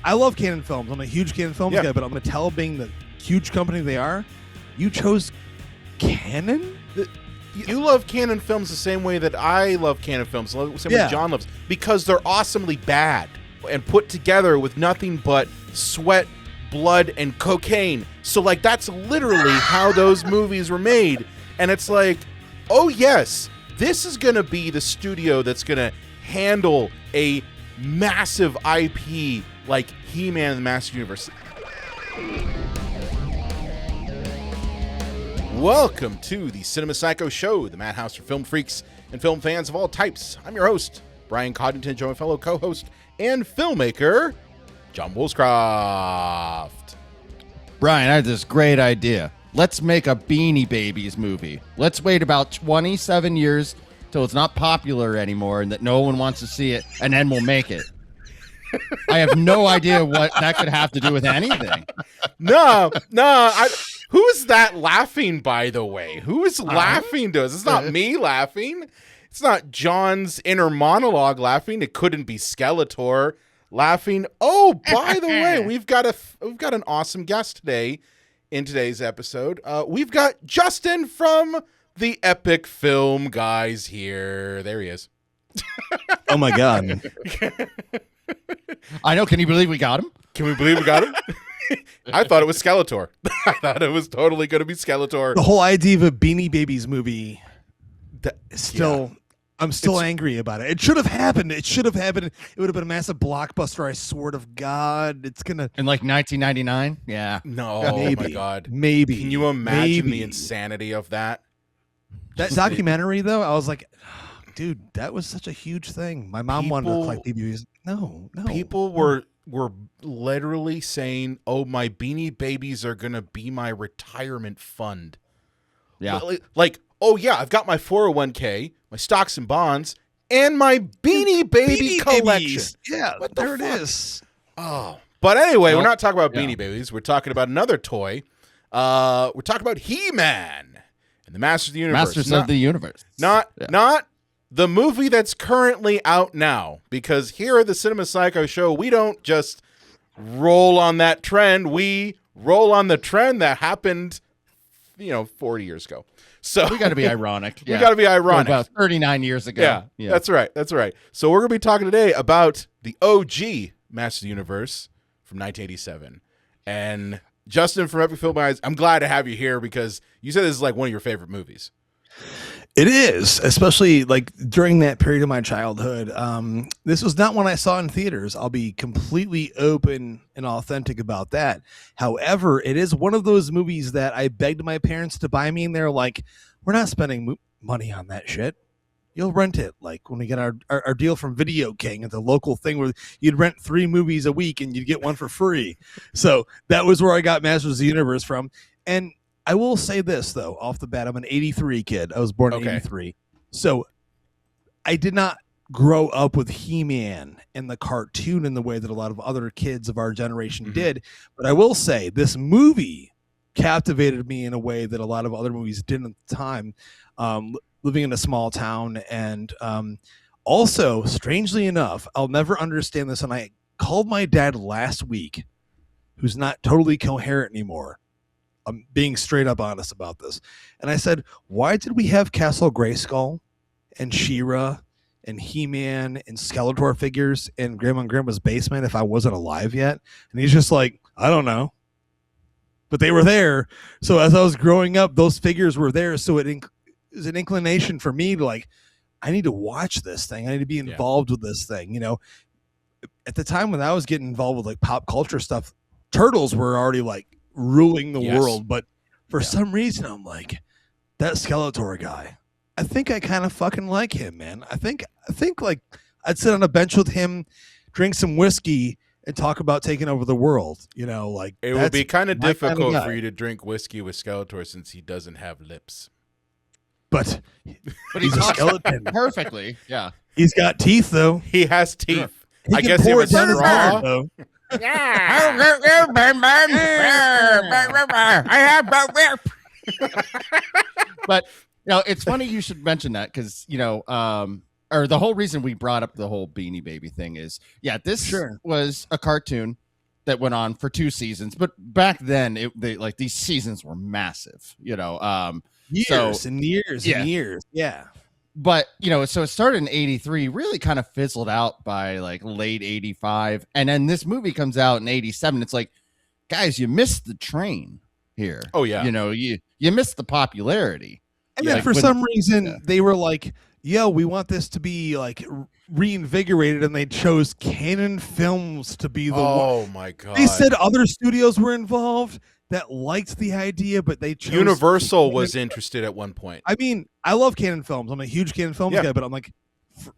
I love Canon Films. I'm a huge Canon Films guy, but Mattel being the huge company they are, you chose Canon? You love Canon Films the same way that I love Canon Films, the same way John loves, because they're awesomely bad and put together with nothing but sweat, blood, and cocaine. So, like, that's literally how those movies were made. And it's like, oh, yes, this is going to be the studio that's going to handle a massive IP like He-Man and the Master Universe. Welcome to the Cinema Psycho Show, the madhouse for film freaks and film fans of all types. I'm your host, Brian Coddington, joined fellow co-host and filmmaker, John Woolscroft. Brian, I had this great idea. Let's make a Beanie Babies movie. Let's wait about 27 years till it's not popular anymore and that no one wants to see it, and then we'll make it. I have no idea what that could have to do with anything. No. Who is that laughing, by the way? Who is laughing to us? It's not me laughing. It's not John's inner monologue laughing. It couldn't be Skeletor laughing. Oh, by the way, we've got an awesome guest today in today's episode. We've got Justin from the Epic Film Guys here. There he is. Oh my God. I know. Can you believe we got him? Can we believe we got him? I thought it was Skeletor. I thought it was totally going to be Skeletor. The whole idea of a Beanie Babies movie, I'm still angry about it. It should have happened. It would have been a massive blockbuster. I swear to God, it's gonna in like 1999. Yeah. No. Maybe, oh my God. Maybe. Can you imagine the insanity of that? That documentary, though, I was like, dude, that was such a huge thing. My mom wanted to collect BBs. No. People were literally saying, "Oh, my Beanie Babies are gonna be my retirement fund." Yeah. Like, oh yeah, I've got my 401k, my stocks and bonds, and my Beanie Baby collection. Babies. Yeah, there it is. Oh, but anyway, we're not talking about Beanie Babies. We're talking about another toy. We're talking about He-Man and the Masters of the Universe. Masters of the Universe. Not the movie that's currently out now, because here at the Cinema Psycho Show, we don't just roll on that trend. We roll on the trend that happened, 40 years ago. So we got to be ironic. We got to be ironic. About 39 years ago. Yeah, that's right. So we're going to be talking today about the OG Masters of the Universe from 1987. And Justin from Epic Film Guys, I'm glad to have you here because you said this is like one of your favorite movies. It is, especially like during that period of my childhood. This was not one I saw in theaters. I'll be completely open and authentic about that. However, it is one of those movies that I begged my parents to buy me, and they're like, "We're not spending money on that shit. You'll rent it." Like when we get our deal from Video King at the local thing where you'd rent 3 movies a week and you'd get one for free. So that was where I got Masters of the Universe from. And I will say this, though, off the bat, I'm an 83 kid. I was born in 83. So I did not grow up with He-Man and the cartoon in the way that a lot of other kids of our generation did. But I will say this movie captivated me in a way that a lot of other movies didn't at the time, living in a small town. And also, strangely enough, I'll never understand this. And I called my dad last week, who's not totally coherent anymore. I'm being straight up honest about this. And I said, why did we have Castle Grayskull and She-Ra and He-Man and Skeletor figures in Grandma and Grandma's basement if I wasn't alive yet? And he's just like, I don't know. But they were there. So as I was growing up, those figures were there. So it was an inclination for me to like, I need to watch this thing. I need to be involved with this thing. At the time when I was getting involved with like pop culture stuff, Turtles were already like ruling the world, but for some reason I'm like, that Skeletor guy, I think I kind of fucking like him, man. I think like I'd sit on a bench with him, drink some whiskey, and talk about taking over the world. Like it would be kind of difficult for you to drink whiskey with Skeletor since he doesn't have lips. But he's a skeleton perfectly. Yeah, he's got teeth though. He has teeth. He I guess he was straw though. But it's funny you should mention that because or the whole reason we brought up the whole Beanie Baby thing is this was a cartoon that went on for 2 seasons. But back then, these seasons were massive, Years and years and years. Yeah. But, so it started in 83, really kind of fizzled out by like late 85. And then this movie comes out in 87. It's like, guys, you missed the train here. Oh, yeah. You missed the popularity. And then for some reason, they were like, yo, we want this to be like reinvigorated. And they chose Canon Films to be the one. Oh, my God. They said other studios were involved that liked the idea, but they chose Universal was interested at one point. I mean, I love Canon Films. I'm a huge Canon Films guy, but I'm like,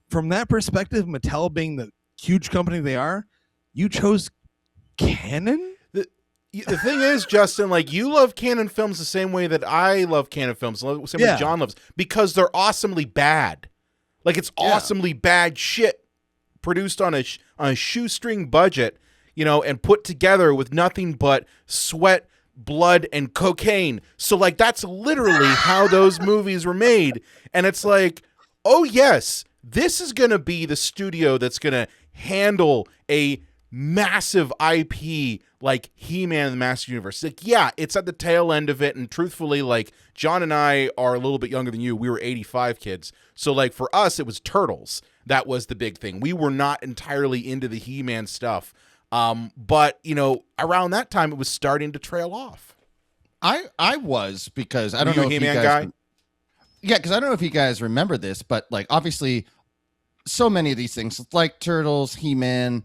from that perspective, Mattel being the huge company they are, you chose Canon? The thing is, Justin, like, you love Canon Films the same way that I love Canon Films, the same way John loves, because they're awesomely bad. Like, it's awesomely bad shit produced on a shoestring budget, and put together with nothing but sweat, blood, and cocaine. So, like, that's literally how those movies were made. And it's like, oh, yes, this is going to be the studio that's going to handle a massive IP like He-Man and the Master Universe. Like, yeah, it's at the tail end of it. And truthfully, like, John and I are a little bit younger than you. We were 85 kids. So, like, for us, it was Turtles. That was the big thing. We were not entirely into the He-Man stuff. But, around that time, it was starting to trail off. I was, because I don't know if He-Man you guys... guy? Yeah, because I don't know if you guys remember this, but, like, obviously, so many of these things, like Turtles, He-Man,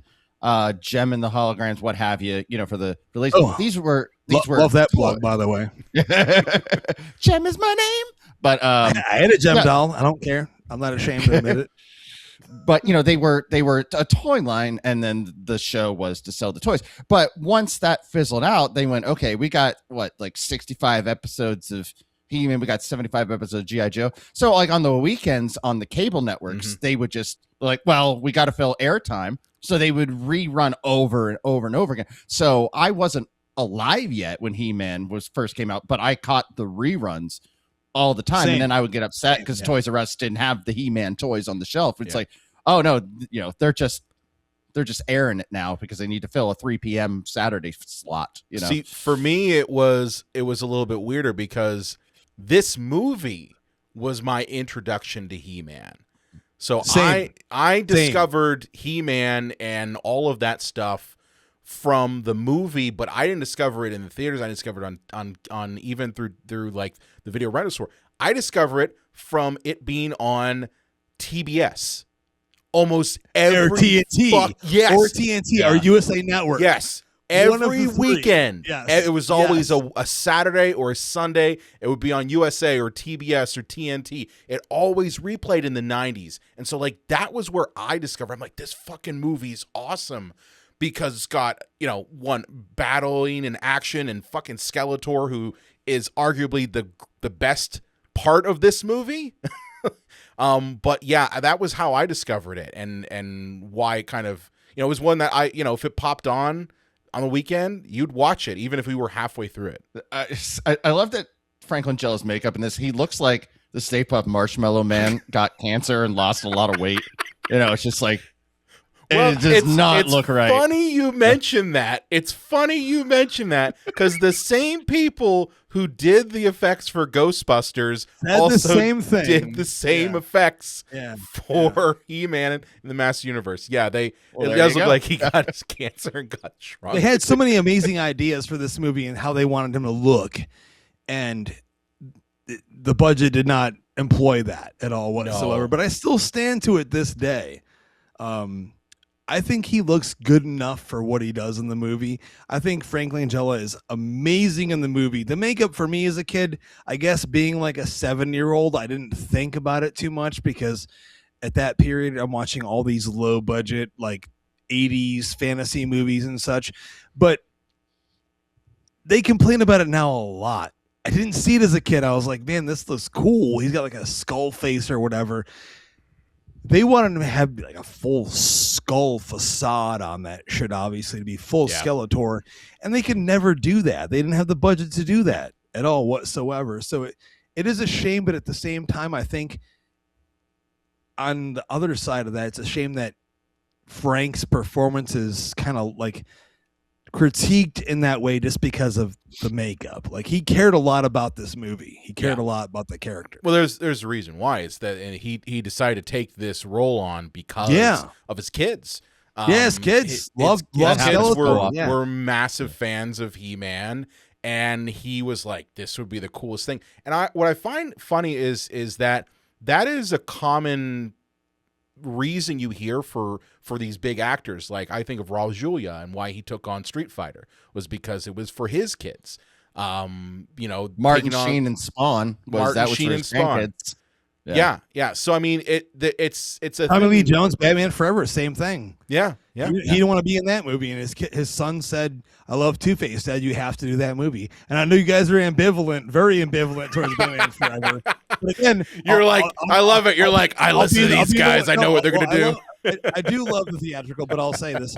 Gem and the Holograms, what have you, for the release. These were love that plug, by the way. Gem is my name. But I had a Gem doll. I don't care. I'm not ashamed to admit it. But they were a toy line, and then the show was to sell the toys. But once that fizzled out, they went, okay, we got 65 episodes of He-Man, we got 75 episodes of G.I. Joe. So, like, on the weekends on the cable networks, they would just like, well, we got to fill airtime. So they would rerun over and over and over again. So I wasn't alive yet when He-Man first came out, but I caught the reruns all the time. And then I would get upset because Toys R Us didn't have the He-Man toys on the shelf. It's like, oh no, they're just airing it now because they need to fill a 3 p.m. Saturday slot. See, for me, it was a little bit weirder because this movie was my introduction to He-Man. So I discovered He-Man and all of that stuff from the movie, but I didn't discover it in the theaters. I discovered it on even through like the video rental store. I discovered it from it being on TBS. Almost every or TNT, or TNT, or USA Network. Yes. Every weekend, it was always a Saturday or a Sunday. It would be on USA or TBS or TNT. It always replayed in the 90s. And so, like, that was where I discovered, I'm like, this fucking movie is awesome because it's got, one, battling and action and fucking Skeletor, who is arguably the best part of this movie. But yeah, that was how I discovered it and why it kind of, it was one that I, if it popped on the weekend, you'd watch it, even if we were halfway through it. I love that Frank Langella's makeup in this. He looks like the Stay Puft Marshmallow Man got cancer and lost a lot of weight. It's just like, it does not look right. It's funny you mention that. It's funny you mention that because the same people who did the effects for Ghostbusters also did the same effects for He-Man in the Master Universe. Yeah, it does look like he got his cancer and got shrunk. They had so many amazing ideas for this movie and how they wanted him to look, and the budget did not employ that at all whatsoever. No. But I still stand to it this day. I think he looks good enough for what he does in the movie. I think Frank Langella is amazing in the movie. The makeup for me as a kid, I guess being like a 7-year-old, I didn't think about it too much because at that period, I'm watching all these low budget, like 80s fantasy movies and such. But they complain about it now a lot. I didn't see it as a kid. I was like, man, this looks cool. He's got like a skull face or whatever. They wanted him to have like a full skull facade on that shit, obviously, to be full Skeletor. And they could never do that. They didn't have the budget to do that at all whatsoever. So it is a shame, but at the same time, I think on the other side of that, it's a shame that Frank's performance is kind of like critiqued in that way just because of the makeup. Like he cared a lot about this movie. He cared a lot about the character. Well, there's a reason why. It's that and he decided to take this role on because of his kids. His kids love Skeletor. Were massive fans of He-Man, and he was like, "This would be the coolest thing." And what I find funny is that is a common reason you hear for these big actors. Like I think of Raul Julia and why he took on Street Fighter was because it was for his kids. Martin Sheen and Spawn was that was for his grandkids. Yeah. So I mean, it's a Tommy Lee Jones, Batman Forever, same thing. Yeah. He didn't want to be in that movie, and his son said, "I love Two-Face, Dad. You have to do that movie." And I know you guys are very ambivalent towards Batman Forever. But again, you're I love it. You're like, I listen to these guys. I know what they're going to do. I do love the theatrical, but I'll say this: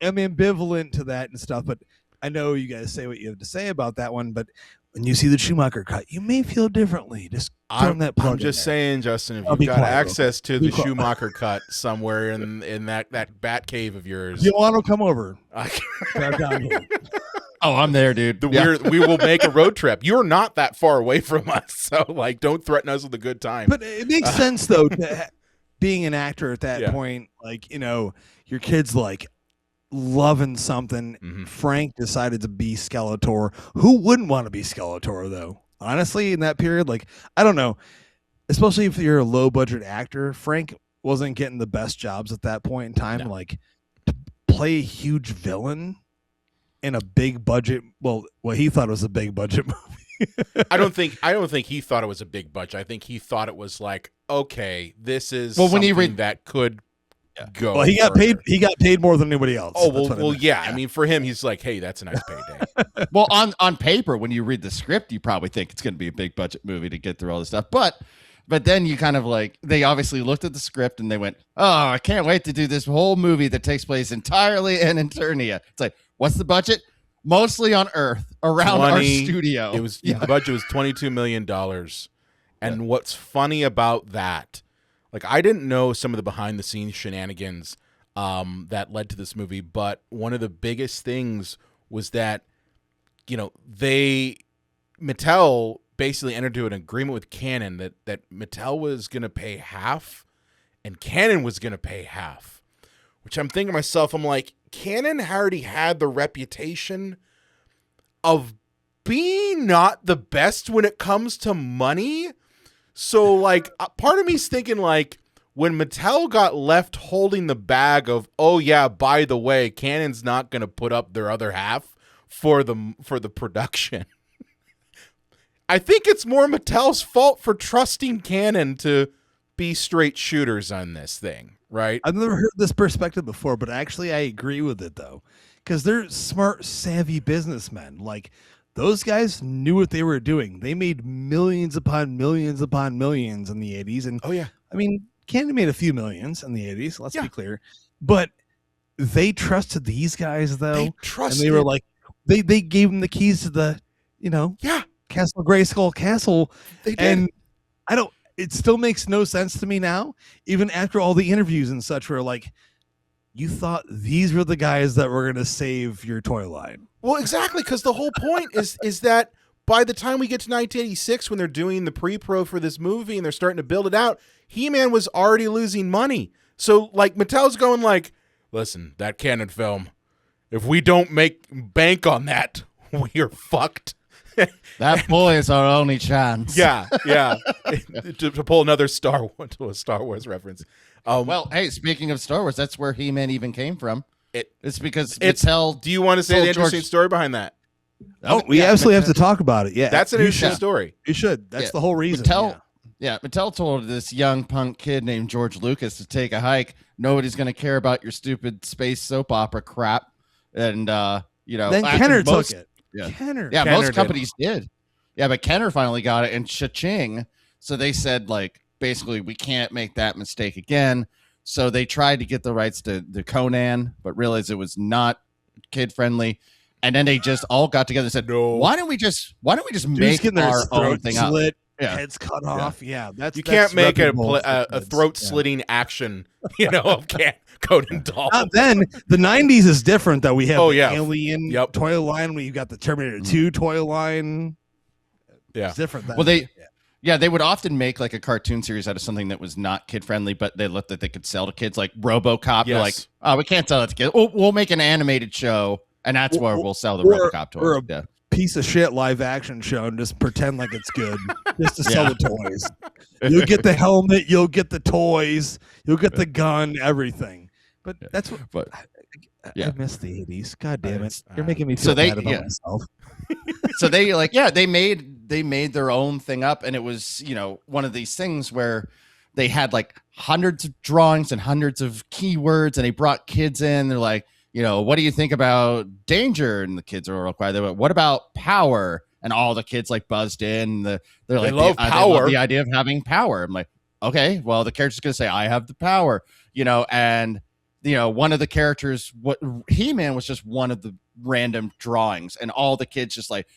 I'm ambivalent to that and stuff. But I know you guys say what you have to say about that one, but when you see the Schumacher cut, you may feel differently. Just turn that plug. I'm just saying, Justin, if you've got access to the Schumacher cut somewhere in that bat cave of yours, you want to come over? Oh, I'm there, dude. We will make a road trip. You're not that far away from us, so like, don't threaten us with a good time. But it makes sense though, being an actor at that point. Like your kid's like loving something. Mm-hmm. Frank decided to be Skeletor. Who wouldn't want to be Skeletor though? Honestly, in that period, like I don't know, especially if you're a low budget actor, Frank wasn't getting the best jobs at that point in time. No. Like to play a huge villain in a big budget, what he thought was a big budget movie. I don't think he thought it was a big budget. I think he thought it was like, okay, this is when he that could go. Well, he got paid more than anybody else. Oh, well, yeah. I mean, for him, he's like, hey, that's a nice payday. Well, on paper, when you read the script, you probably think it's going to be a big budget movie to get through all this stuff. But then you kind of like, they obviously looked at the script and they went, oh, I can't wait to do this whole movie that takes place entirely in Eternia. It's like, what's the budget? Mostly on Earth, around our studio. The budget was $22 million. And what's funny about that, like I didn't know some of the behind the scenes shenanigans that led to this movie, but one of the biggest things was that, Mattel basically entered into an agreement with Canon that Mattel was going to pay half and Canon was going to pay half, which I'm thinking to myself, I'm like, Canon already had the reputation of being not the best when it comes to money. So, like, part of me's thinking, like, when Mattel got left holding the bag of, oh, yeah, by the way, Canon's not going to put up their other half for the production. I think it's more Mattel's fault for trusting Canon to be straight shooters on this thing, right? I've never heard this perspective before, but actually I agree with it, though, because they're smart, savvy businessmen. Like, those guys knew what they were doing. They made millions upon millions upon millions in the 80s. And I mean, Canon made a few millions in the 80s, let's be clear. But they trusted these guys, though. And they were like, they gave them the keys to the, Castle Grayskull Castle. They did. And it still makes no sense to me now, even after all the interviews and such, where like, you thought these were the guys that were going to save your toy line. Well, exactly, because the whole point is that by the time we get to 1986, when they're doing the pre-pro for this movie and they're starting to build it out, He-Man was already losing money. So, like, Mattel's going like, listen, that Canon film, if we don't make bank on that, we are fucked. That boy is our only chance. Yeah. to pull another Star Wars reference. Well, hey, speaking of Star Wars, that's where He-Man even came from. It's because Mattel. Do you want to say the interesting story behind that? We absolutely have to talk about it. Yeah, that's an interesting story. You should. That's the whole reason. Mattel told this young punk kid named George Lucas to take a hike. Nobody's going to care about your stupid space soap opera crap. And then Kenner took it. Yeah, Kenner. Yeah, Kenner most companies did. Yeah, but Kenner finally got it, and cha-ching. So they said, like, basically, we can't make that mistake again. So they tried to get the rights to the Conan, but realized it was not kid friendly. And then they just all got together and said, no. Why don't we just make our own thing up? heads cut off. Yeah, that's you can't make it reputable a throat slitting action, of Conan Doll. Then the 90s is different. That we have the Alien toy line. We got the Terminator 2 toy line. Yeah, it's different. Then. Well, they would often make like a cartoon series out of something that was not kid friendly, but they looked that they could sell to kids, like RoboCop. They're like, oh, we can't sell that to kids. We'll make an animated show, and that's where we'll sell the RoboCop toys. Or a piece of shit live action show and just pretend like it's good, just to sell the toys. You'll get the helmet, you'll get the toys, you'll get the gun, everything. But that's what. But I miss the 80s. God damn it! You're making me feel bad about myself. So they made their own thing up, and it was one of these things where they had like hundreds of drawings and hundreds of keywords, and they brought kids in. They're like, what do you think about danger? And the kids are all quiet. They went, what about power? And all the kids like buzzed in. They're like, they love power. They love the idea of having power. I'm like, okay, well, the character's gonna say, I have the power, and one of the characters, what He-Man was just one of the random drawings, and all the kids just like,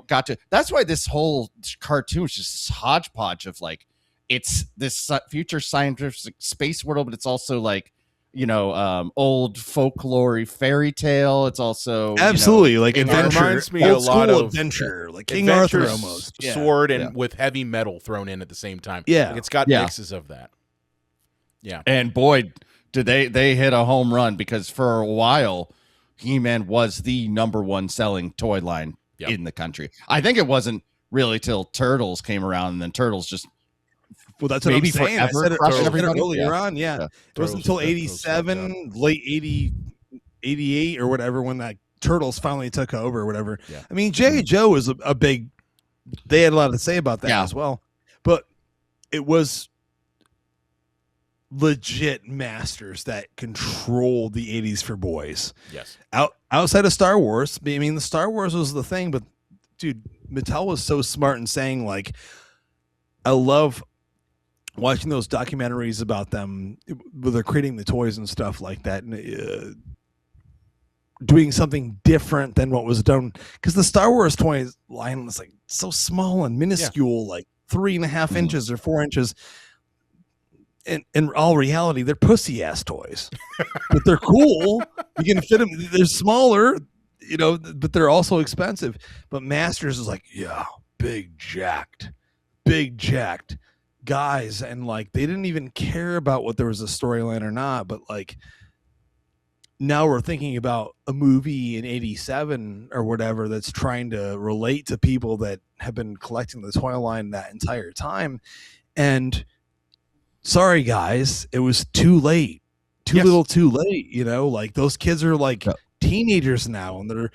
got to. That's why this whole cartoon is just this hodgepodge of like, it's this future scientific space world, but it's also like, old folklore fairy tale. It's also absolutely like adventure. It reminds me a lot of adventure, like King Arthur almost. Sword and with heavy metal thrown in at the same time. Yeah, like it's got mixes of that. Yeah, and boy, did they hit a home run, because for a while, He-Man was the #1 selling toy line in the country. I think it wasn't really till Turtles came around, and then Turtles just. Well, that's what I'm saying. I said it earlier on. Yeah. It wasn't until 87, late 80, 88 or whatever, when that Turtles finally took over or whatever. Yeah. I mean, J.J. Joe was a big, they had a lot to say about that as well. But it was legit masters that controlled the 80s for boys. Yes. Outside of Star Wars, I mean, the Star Wars was the thing, but dude, Mattel was so smart in saying, like, I love watching those documentaries about them where they're creating the toys and stuff like that, and doing something different than what was done, because the Star Wars toys line was like so small and minuscule, like 3.5 inches or 4 inches. In all reality, they're pussy ass toys, but they're cool. You can fit them. They're smaller, but they're also expensive. But Masters is like, big jacked guys, and like they didn't even care about what there was a storyline or not. But like now we're thinking about a movie in 87 or whatever that's trying to relate to people that have been collecting the toy line that entire time, and sorry guys, it was too late, little too late. Like those kids are like teenagers now, and they're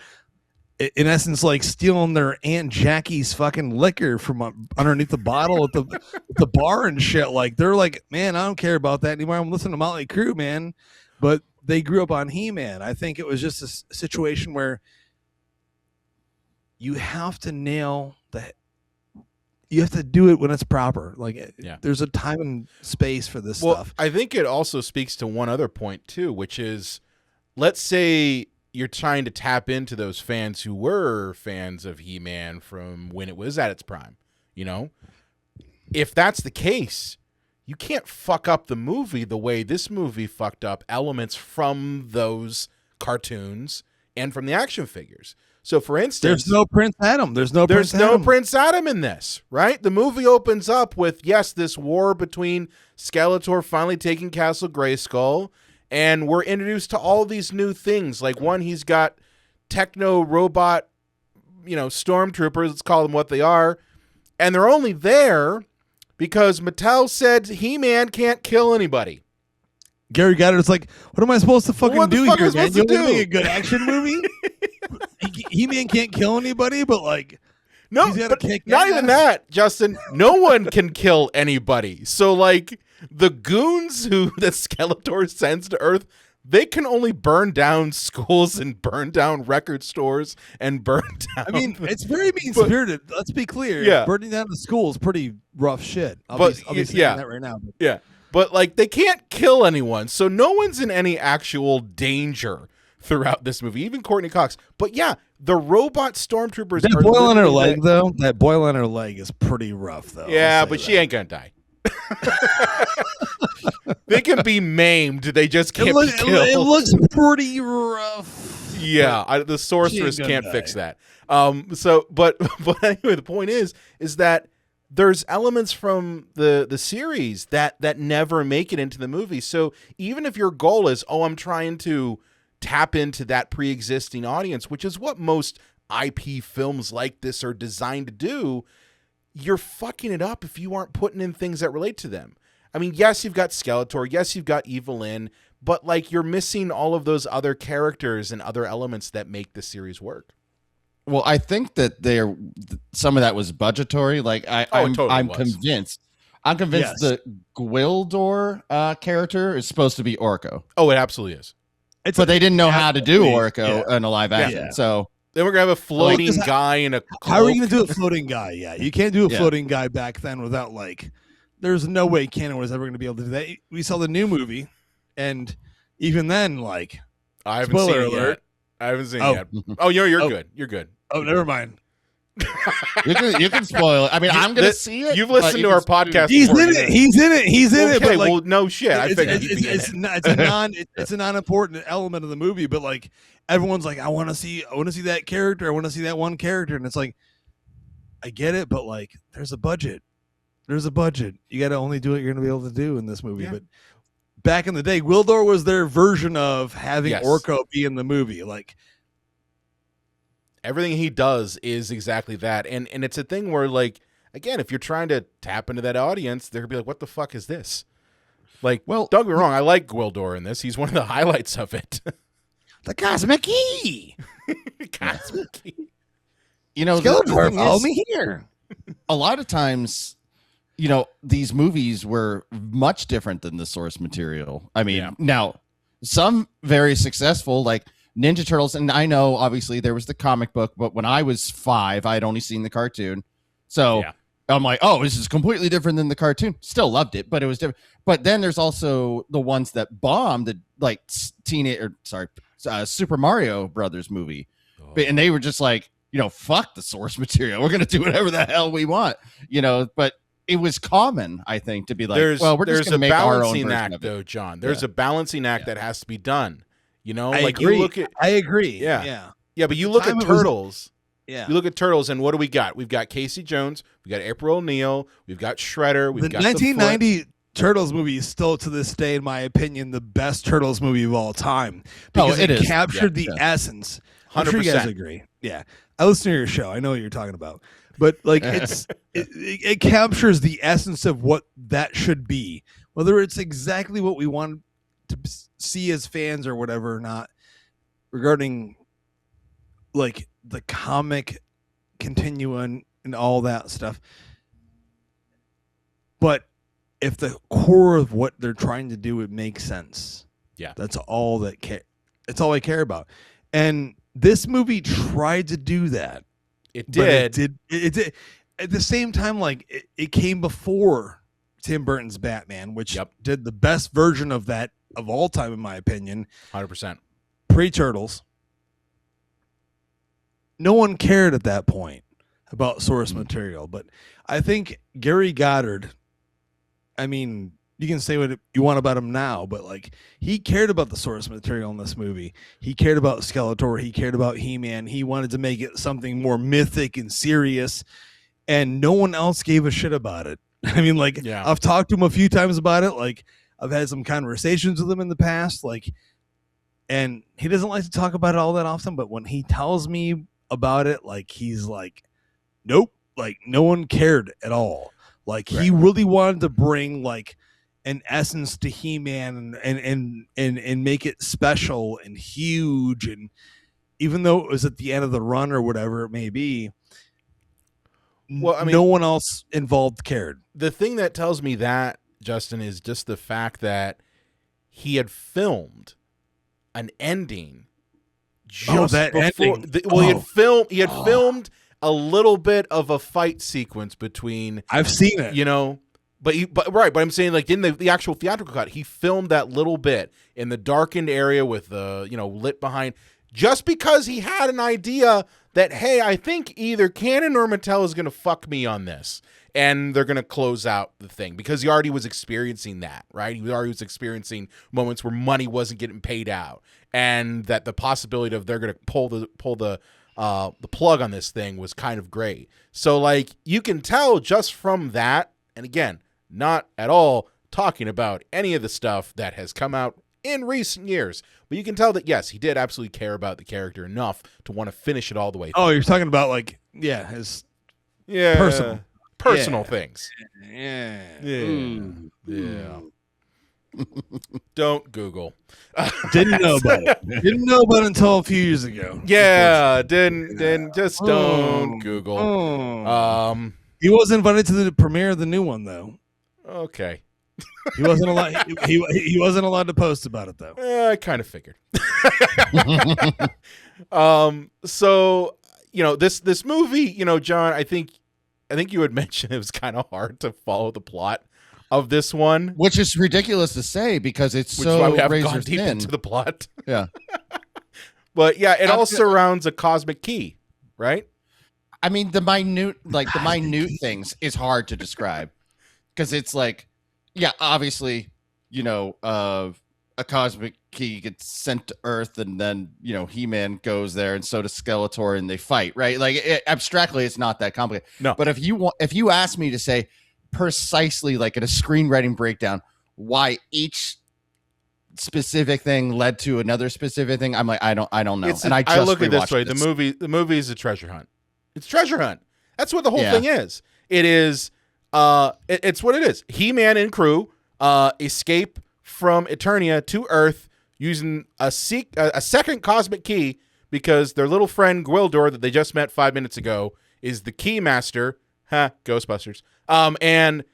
in essence like stealing their Aunt Jackie's fucking liquor from underneath the bottle at the bar and shit. Like they're like, man, I don't care about that anymore. I'm listening to Motley Crue, man. But they grew up on He-Man. I think it was just a situation where you have to nail the. You have to do it when it's proper. Like, there's a time and space for this stuff. I think it also speaks to one other point too, which is, let's say you're trying to tap into those fans who were fans of He-Man from when it was at its prime. If that's the case, you can't fuck up the movie the way this movie fucked up elements from those cartoons and from the action figures. So, for instance, there's no Prince Adam. There's no Prince Adam in this, right? The movie opens up with, this war between Skeletor finally taking Castle Grayskull, and we're introduced to all these new things. Like, one, he's got techno robot, stormtroopers. Let's call them what they are, and they're only there because Mattel said He-Man can't kill anybody. Gary Goddard's like, what am I supposed to fucking do here, man? You want to make a good action movie? He-Man can't kill anybody, but like, no, but not even that, Justin. No one can kill anybody. So like the goons that Skeletor sends to Earth, they can only burn down schools and burn down record stores and burn down. I mean, it's very mean-spirited. Let's be clear. Yeah. Burning down the school is pretty rough shit. I'll be saying that right now. But. Yeah. But like they can't kill anyone. So no one's in any actual danger throughout this movie, even Courtney Cox. But yeah, the robot stormtroopers That are boil on her literally leg, though. That boil on her leg is pretty rough, though. Yeah, but she ain't gonna die. They can be maimed. They just can't be killed. It looks pretty rough. Yeah, the sorceress can't fix that. But anyway, the point is that there's elements from the series that never make it into the movie. So even if your goal is, I'm trying to tap into that pre-existing audience, which is what most IP films like this are designed to do, you're fucking it up if you aren't putting in things that relate to them. I mean, yes, you've got Skeletor, yes, you've got Evelyn, but like you're missing all of those other characters and other elements that make the series work. Well, I think that some of that was budgetary. Like I'm convinced. I'm convinced the Gwildor character is supposed to be Orko. Oh, it absolutely is. But they didn't know how to do Orko in a live action. Yeah. So then we're gonna have a floating guy in a cloak. How are you gonna do a floating guy? Yeah, you can't do a floating guy back then without there's no way canon was ever gonna be able to do that. We saw the new movie, and even then, I haven't seen it yet. I haven't seen it yet. Oh, you're good. You're good. Oh, never mind. You can spoil it. I mean, I'm going to see it. You've listened to our podcast. He's in it. He's in it. Okay, But well, no shit. I figured it's a non-important element of the movie. But everyone's like, I want to see that character. I want to see that one character, and it's like, I get it, but there's a budget. There's a budget. You got to only do what you're going to be able to do in this movie. Yeah. But back in the day, Gwildor was their version of having Orko be in the movie. Everything he does is exactly that. And it's a thing where, again, if you're trying to tap into that audience, they're going to be like, what the fuck is this? Well, don't get me wrong. I like Gwildor in this. He's one of the highlights of it. The Cosmic Key. Cosmic Key. Skeletor, follow me here. A lot of times, these movies were much different than the source material. I mean, now, some very successful, like Ninja Turtles, and I know obviously there was the comic book, but when I was 5, I'd only seen the cartoon. So I'm like, this is completely different than the cartoon. Still loved it, but it was different. But then there's also the ones that bombed, Super Mario Brothers movie. And they were just like, fuck the source material. We're going to do whatever the hell we want, but it was common, I think, to be like, we're just going to make our own version act, of it. though, John. There's a balancing act that has to be done. I agree. I agree. Yeah, but you look at Turtles. You look at Turtles, and what do we got? We've got Casey Jones. We got April O'Neil. We've got Shredder. We've got 1990 Turtles movie is still, to this day, in my opinion, the best Turtles movie of all time because it captured the essence. 100%. I'm sure you guys agree. Yeah, I listen to your show. I know what you're talking about. But it captures the essence of what that should be, whether it's exactly what we want to see as fans or whatever or not, regarding the comic continuum and all that stuff. But if the core of what they're trying to do, it makes sense. Yeah, that's all that's all I care about. And this movie tried to do that. It did. It did. At the same time, it came before Tim Burton's Batman, which did the best version of that of all time, in my opinion. 100%. Pre-Turtles. No one cared at that point about source material, but I think Gary Goddard, I mean, you can say what you want about him now, but he cared about the source material in this movie. He cared about Skeletor. He cared about He-Man. He wanted to make it something more mythic and serious, and no one else gave a shit about it. I mean, I've talked to him a few times about it. I've had some conversations with him in the past, and he doesn't like to talk about it all that often, but when he tells me about it, he's like, nope, no one cared at all. He really wanted to bring an essence to He-Man and make it special and huge, and even though it was at the end of the run or whatever it may be, no one else involved cared. The thing that tells me that, Justin, is just the fact that he had filmed an ending just before. He had filmed a little bit of a fight sequence between. I've seen it. But I'm saying, like, in the actual theatrical cut, he filmed that little bit in the darkened area with the, lit behind, just because he had an idea that, hey, I think either Canon or Mattel is going to fuck me on this, and they're going to close out the thing, because he already was experiencing that, right? He already was experiencing moments where money wasn't getting paid out, and that the possibility of they're going to pull the plug on this thing was kind of great. So, like, you can tell just from that, and again, not at all talking about any of the stuff that has come out in recent years, but you can tell that, yes, he did absolutely care about the character enough to want to finish it all the way through. Oh, you're talking about, like, his personal things. Yeah. Don't Google. Didn't know about it. Didn't know about it until a few years ago. Yeah, didn't just don't Google. He wasn't invited to the premiere of the new one, though. Okay. He wasn't allowed. He wasn't allowed to post about it, though. I kind of figured. So this movie, John, I think you had mentioned it was kind of hard to follow the plot of this one, which is ridiculous to say because it's which is why we haven't razor gone deep thin into the plot. Yeah, but yeah, it all surrounds a cosmic key, right? I mean, the minute things is hard to describe because it's like, yeah, obviously, a cosmic key gets sent to Earth, and then He-Man goes there, and so does Skeletor, and they fight, right? Like abstractly, it's not that complicated. No, but if you ask me to say precisely, like in a screenwriting breakdown, why each specific thing led to another specific thing, I'm like, I don't know. I look at it this way: the movie is a treasure hunt. It's a treasure hunt. That's what the whole thing is. It is. It's what it is. He-Man and crew escape from Eternia to Earth using a second cosmic key because their little friend Gwildor that they just met 5 minutes ago is the key master. Ghostbusters. And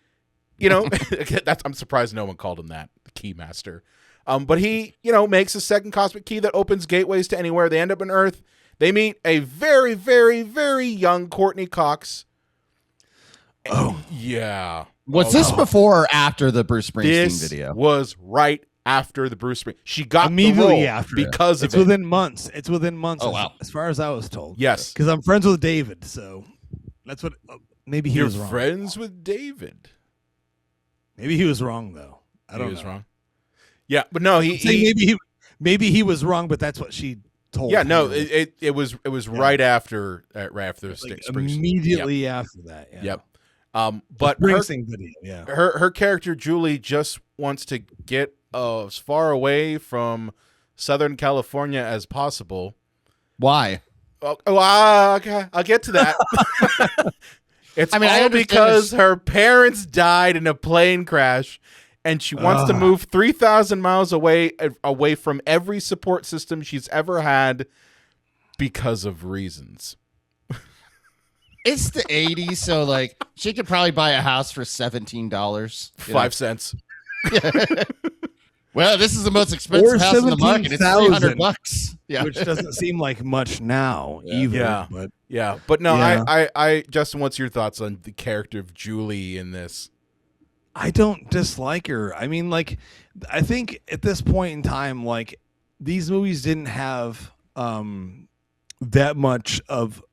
I'm surprised no one called him that, the key master. But he, makes a second cosmic key that opens gateways to anywhere. They end up on Earth. They meet a very, very, very young Courtney Cox. Oh, yeah. Was this before or after the Bruce Springsteen video? Was right after the Bruce Springsteen. She got immediately the role after because it's of within months. It's within months. Oh, wow. As far as I was told. Yes, because I'm friends with David, so that's what. Maybe he was wrong. Friends with David. Maybe he was wrong though. I don't know. He was wrong. Yeah, but no, maybe he was wrong, but that's what she told. Yeah, him. no, it was right after Springsteen. Immediately after that. Yeah. Yep. But Springsteen video. Yeah. Her character Julie just wants to get as far away from Southern California as possible. Why? Okay, I'll get to that. It's all because her parents died in a plane crash, and she wants to move 3,000 miles away from every support system she's ever had because of reasons. It's the 80s, so like she could probably buy a house for $17. 5 cents. Well, this is the most expensive house in the market. It's $300. Yeah, which doesn't seem like much now either. But no, I Justin, what's your thoughts on the character of Julie in this? I don't dislike her. I mean, like, I think at this point in time, like, these movies didn't have that much of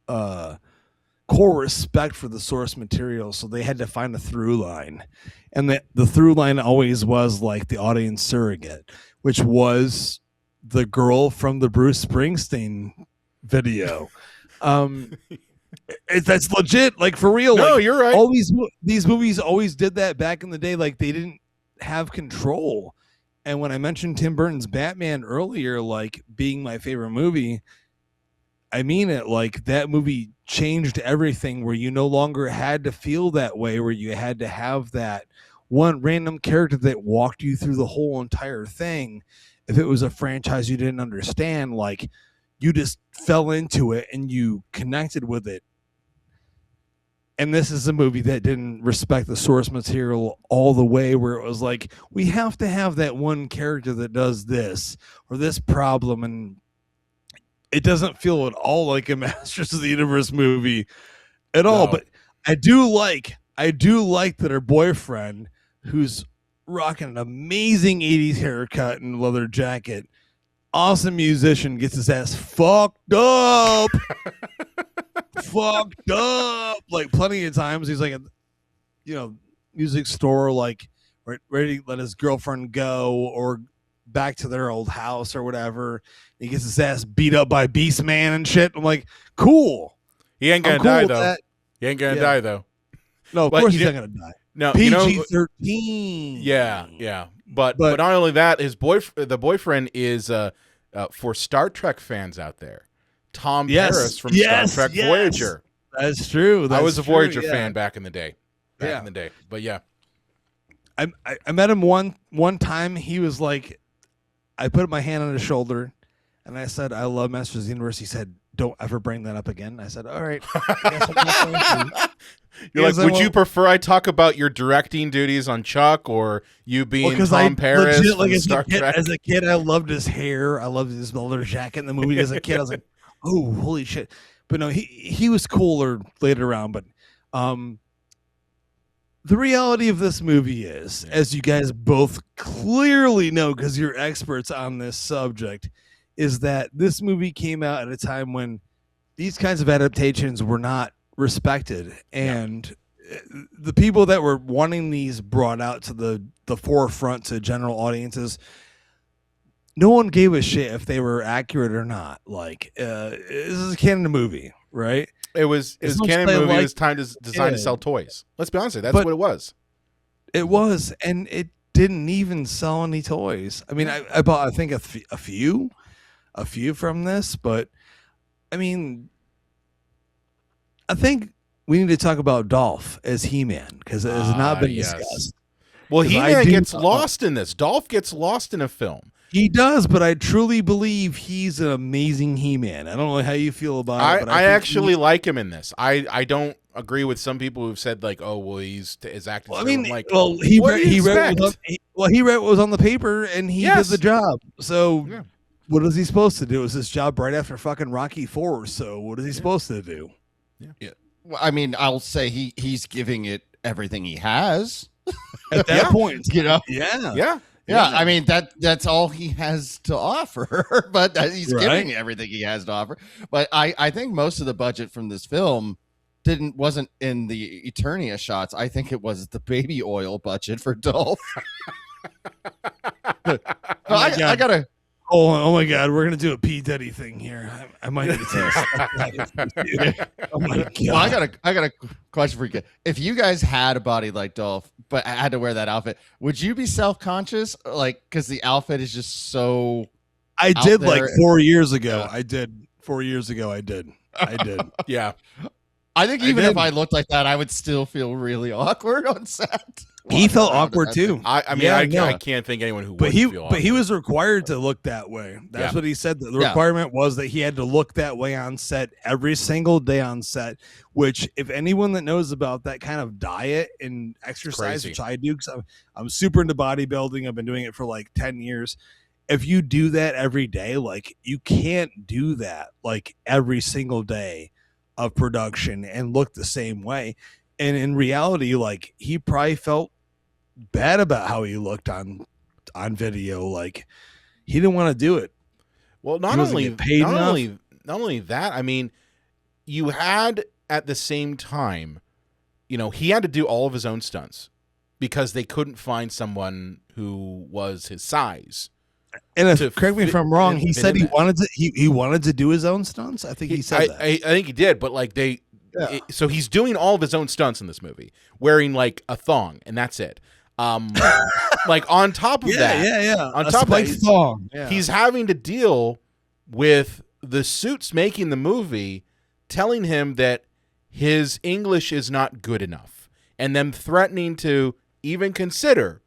core respect for the source material, so they had to find a through line, and the through line always was like the audience surrogate, which was the girl from the Bruce Springsteen video. That's legit, like, for real. No, like, you're right. All these movies always did that back in the day. Like, they didn't have control. And when I mentioned Tim Burton's Batman earlier, like, being my favorite movie, I mean it. Like, that movie changed everything, where you no longer had to feel that way, where you had to have that one random character that walked you through the whole entire thing. If it was a franchise you didn't understand, like, you just fell into it and you connected with it. And this is a movie that didn't respect the source material all the way, where it was like, we have to have that one character that does this or this problem, and it doesn't feel at all like a Masters of the Universe movie at all. But I do like I do like that her boyfriend, who's rocking an amazing 80s haircut and leather jacket, awesome musician, gets his ass fucked up. Fucked up. Like plenty of times he's like at, music store, like ready to let his girlfriend go or back to their old house or whatever. He gets his ass beat up by Beast Man and shit. I'm like, cool. He ain't gonna die though. He ain't gonna die though. No, of course he's not gonna die. No, PG-13. Yeah. But not only that, the boyfriend is for Star Trek fans out there, Tom Paris from Star Trek Voyager. That's true. I was a Voyager fan back in the day. But yeah. I met him one time. He was like, I put my hand on his shoulder and I said, I love Masters of the Universe. He said, don't ever bring that up again. I said, all right. You're like, would you prefer I talk about your directing duties on Chuck or you being Tom Paris from Star Trek? As a kid, I loved his hair. I loved his leather jacket in the movie. As a kid, I was like, oh, holy shit. But no, he was cooler later on. But the reality of this movie is, as you guys both clearly know because you're experts on this subject, is that this movie came out at a time when these kinds of adaptations were not respected, and the people that were wanting these brought out to the forefront to general audiences, no one gave a shit if they were accurate or not. Like, this is a canon movie, right? It was canon movie. It was designed to sell toys. Let's be honest, that's what it was. It was, and it didn't even sell any toys. I mean, I bought, I think, a few from this, but I mean, I think we need to talk about Dolph as He-Man because it has not been discussed. Well, He-Man gets lost in this. Dolph gets lost in a film. He does, but I truly believe he's an amazing He-Man. I don't know how you feel about it. But I actually like him in this. I don't agree with some people who've said like, oh, well, his acting. Well, I mean, like, he read what was on the paper and he did the job. So. Yeah. What is he supposed to do? Is his job right after fucking Rocky IV? So what is he supposed to do? Yeah. Well, I mean, I'll say he's giving it everything he has at that point. Yeah. I mean that's all he has to offer, but he's giving everything he has to offer. But I think most of the budget from this film wasn't in the Eternia shots. I think it was the baby oil budget for Dolph. I gotta. Oh my God! We're gonna do a P Diddy thing here. I might need to. Oh my God! Well, I got a question for you. If you guys had a body like Dolph, but I had to wear that outfit, would you be self-conscious, like because the outfit is just so? I did like 4 years ago. I did 4 years ago. I did. Yeah. I think even if I looked like that, I would still feel really awkward on set. He felt awkward too. I mean, I can't think anyone who would feel awkward. But he was required to look that way. That's what he said. The requirement was that he had to look that way on set every single day on set, which if anyone that knows about that kind of diet and exercise, which I do, because I'm super into bodybuilding. I've been doing it for like 10 years. If you do that every day, like you can't do that like every single day of production and look the same way. And in reality, like he probably felt bad about how he looked on video. Like he didn't want to do it. Well, not only that, I mean, you had at the same time, he had to do all of his own stunts because they couldn't find someone who was his size. And correct me if I'm wrong, he said he wanted to do his own stunts. I think he said that. I think he did, but like so he's doing all of his own stunts in this movie, wearing like a thong, and that's it. Like on top of that, on top of that, thong. He's having to deal with the suits making the movie, telling him that his English is not good enough, and them threatening to even consider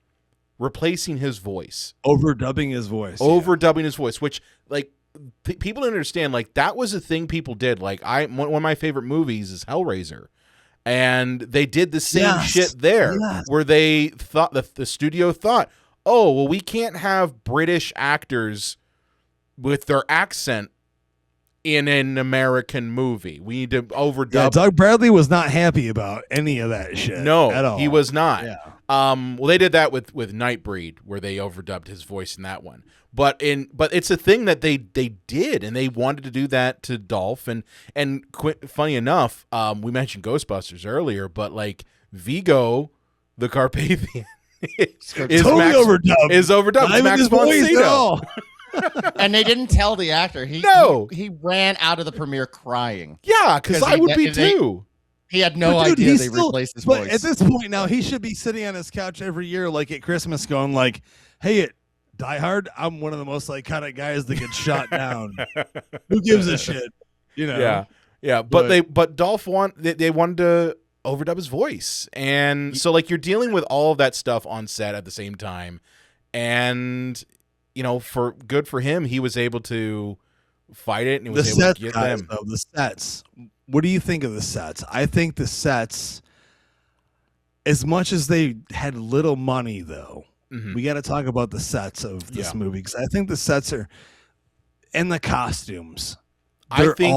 replacing his voice, overdubbing his voice, which like people don't understand. Like that was a thing people did. Like one of my favorite movies is Hellraiser, and they did the same shit there, where they thought the studio thought, oh well, we can't have British actors with their accent in an American movie. We need to overdub. Yeah, Doug Bradley was not happy about any of that shit. No, at all. he was not. Yeah. Well, they did that with Nightbreed, where they overdubbed his voice in that one. But it's a thing that they did, and they wanted to do that to Dolph. And funny enough, we mentioned Ghostbusters earlier, but like Vigo, the Carpathian, is totally overdubbed. Is overdubbed. It's Max von Sydow. And they didn't tell the actor. He ran out of the premiere crying. Yeah, because I would be too. He had no idea they replaced his voice. But at this point now, he should be sitting on his couch every year, like at Christmas, going like, "Hey, at Die Hard, I'm one of the most iconic guys that gets shot down. Who gives a shit?" You know? Yeah. But Dolph they wanted to overdub his voice, and so like you're dealing with all of that stuff on set at the same time, and you know, for good for him, he was able to fight it, and he was able to get them. Though, the sets. What do you think of the sets? I think the sets, as much as they had little money, though, we got to talk about the sets of this movie, because I think the sets are, and the costumes. I think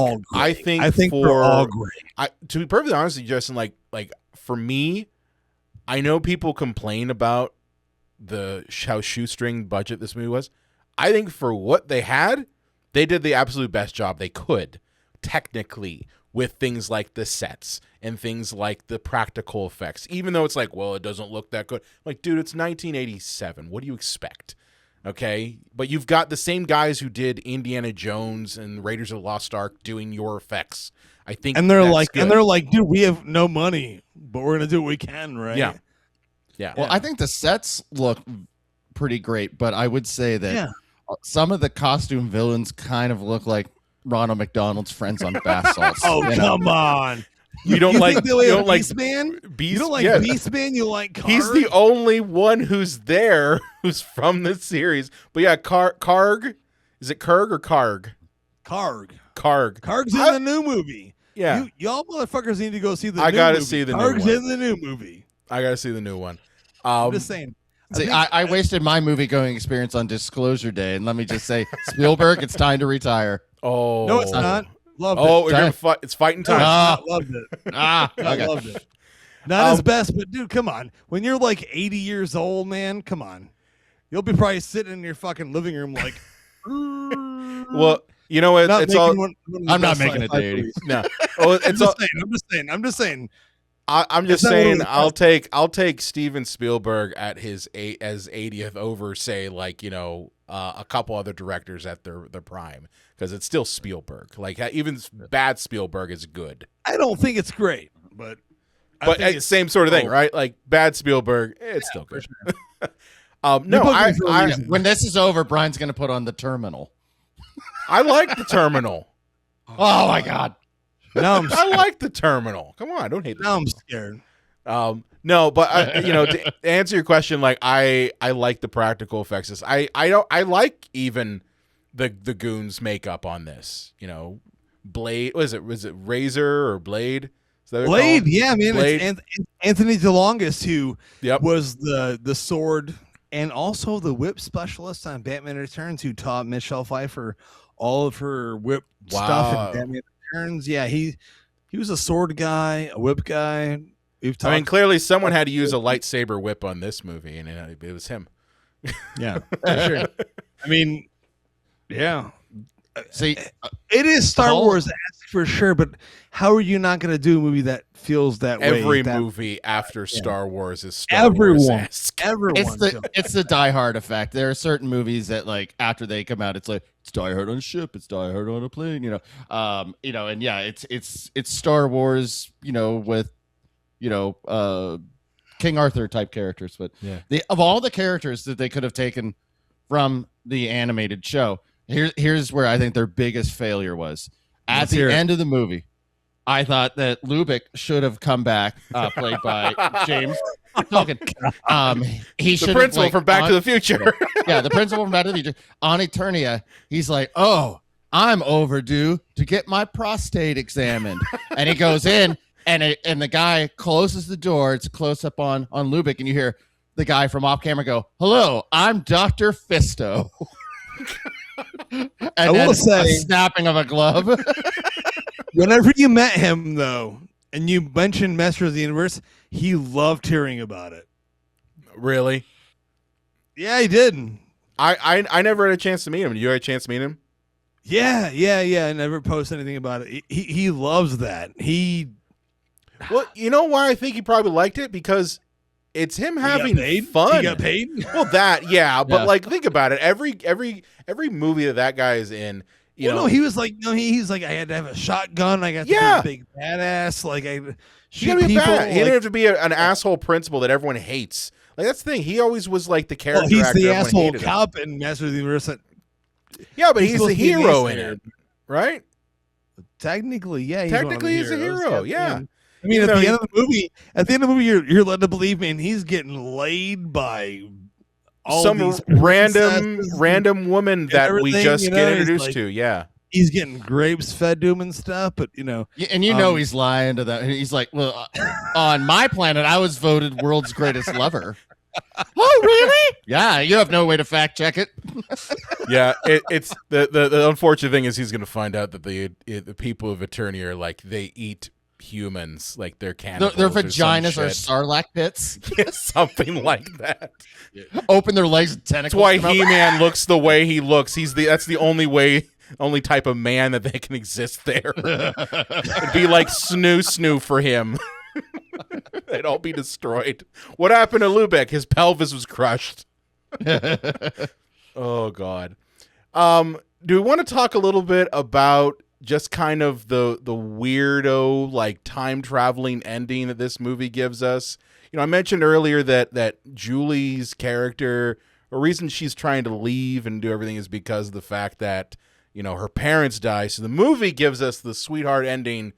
they're all great. To be perfectly honest with you, Justin, like for me, I know people complain about how shoestring budget this movie was. I think for what they had, they did the absolute best job they could, technically, with things like the sets and things like the practical effects. Even though it's like, well, it doesn't look that good. Like, dude, it's 1987. What do you expect? Okay? But you've got the same guys who did Indiana Jones and Raiders of the Lost Ark doing your effects. I think they're like, dude, we have no money, but we're gonna do what we can, right? Yeah. Well, I think the sets look pretty great, but I would say that some of the costume villains kind of look like Ronald McDonald's friends on bath salts. Come on. You don't like Beastman? Beast? You don't like Beastman? You like Karg? He's the only one who's there who's from the series. But yeah, Karg. Is it Kurg or Karg? Karg. Karg's in the new movie. Yeah. Y'all motherfuckers need to go see the new movie. I gotta see the new one. Karg's in the new movie. I gotta see the new one. I'm just saying. See, I wasted my movie going experience on Disclosure Day, and let me just say, Spielberg, it's time to retire. Oh no, it's not. Loved it. We're gonna fight. It's fighting time. Loved it. I loved it. Not his best, but dude, come on. When you're like 80 years old, man, come on. You'll be probably sitting in your fucking living room like. Well, you know what? I'm not making it to 80. No. Oh, I'm just saying. I'm just saying. I'll take Steven Spielberg at his as 80th over, say, like, you know, a couple other directors at their prime, because it's still Spielberg. Like, even bad Spielberg is good. I don't think it's great, but it's same sort of thing, right? Like bad Spielberg, it's still good. Sure. When this is over, Brian's going to put on The Terminal. I like The Terminal. Oh my God. I like The Terminal. Come on, don't hate that. Now I'm scared. No, but you know, to answer your question, like I like the practical effects. I like even the goons makeup on this. You know, Blade. Was it Razor or Blade? Blade, yeah, man. Blade. It's Anthony DeLongis, who Yep. was the sword and also the whip specialist on Batman Returns, who taught Michelle Pfeiffer all of her whip stuff in Batman Returns. Yeah, he was a sword guy, a whip guy. I mean, clearly someone had to use a lightsaber whip on this movie, and it was him. Yeah, sure. I mean, yeah. See, it is Star Wars for sure, but how are you not going to do a movie that feels that way? Every movie after Star Wars is Star Wars-esque. Everyone. It's the Die Hard effect. There are certain movies that, like, after they come out, it's like it's Die Hard on a ship, it's Die Hard on a plane, and yeah, it's Star Wars, with King Arthur type characters, but of all the characters that they could have taken from the animated show. Here's where I think their biggest failure was. At the end of the movie, I thought that Lubick should have come back, played by James Tolkien. He should the principal from Back to the Future. Yeah, the principal from Back to the Future. On Eternia, he's like, "Oh, I'm overdue to get my prostate examined," and he goes in, and the guy closes the door. It's a close up on Lubick, and you hear the guy from off camera go, "Hello, I'm Dr. Fisto." And I then will say, a snapping of a glove. whenever you met him, though, and you mentioned Masters of the Universe, he loved hearing about it. Really? Yeah, he did. I never had a chance to meet him. Did you have a chance to meet him? Yeah. I never post anything about it. He loves that. Well, you know why I think he probably liked it? Because it's him having fun. He got paid? Well, that, yeah. But, Yeah. like, think about it. Every movie that guy is in, you know. No, he was like, he's like, I had to have a shotgun. I got to be a big badass. Like, I He shoot gotta be people. bad. He didn't Like, have to be an asshole principal that everyone hates. Like, that's the thing. He always was like the character he's actor the everyone asshole hated him. cop in Masters of the Universe. Yeah, but he's the supposed to be hero in nicer. it, right? Technically, yeah. Technically, he's a hero. Yeah. I mean, Even at though the end of the movie, you're led to believe, man, he's getting laid by all Some these random woman that we everything, just you know, get he's introduced like- to. Yeah. He's getting grapes fed to him and stuff, but And he's lying to that. He's like, well, on my planet, I was voted world's greatest lover. Oh, really? Yeah, you have no way to fact check it. Yeah, it's the unfortunate thing is he's going to find out that the people of Eternia are like they eat humans, like they're cannibals. Their or some vaginas are shit. sarlacc pits. Yeah, something like that. Open their legs and That's tentacles. why come out. He-Man looks the way he looks. That's the only type of man that they can exist there. It'd be like snoo for him. They'd all be destroyed. What happened to Lubeck? His pelvis was crushed. Oh God. Do we want to talk a little bit about just kind of the weirdo, like, time traveling ending that this movie gives us? You know, I mentioned earlier that Julie's character, the reason she's trying to leave and do everything is because of the fact that, you know, her parents die. So the movie gives us the sweetheart ending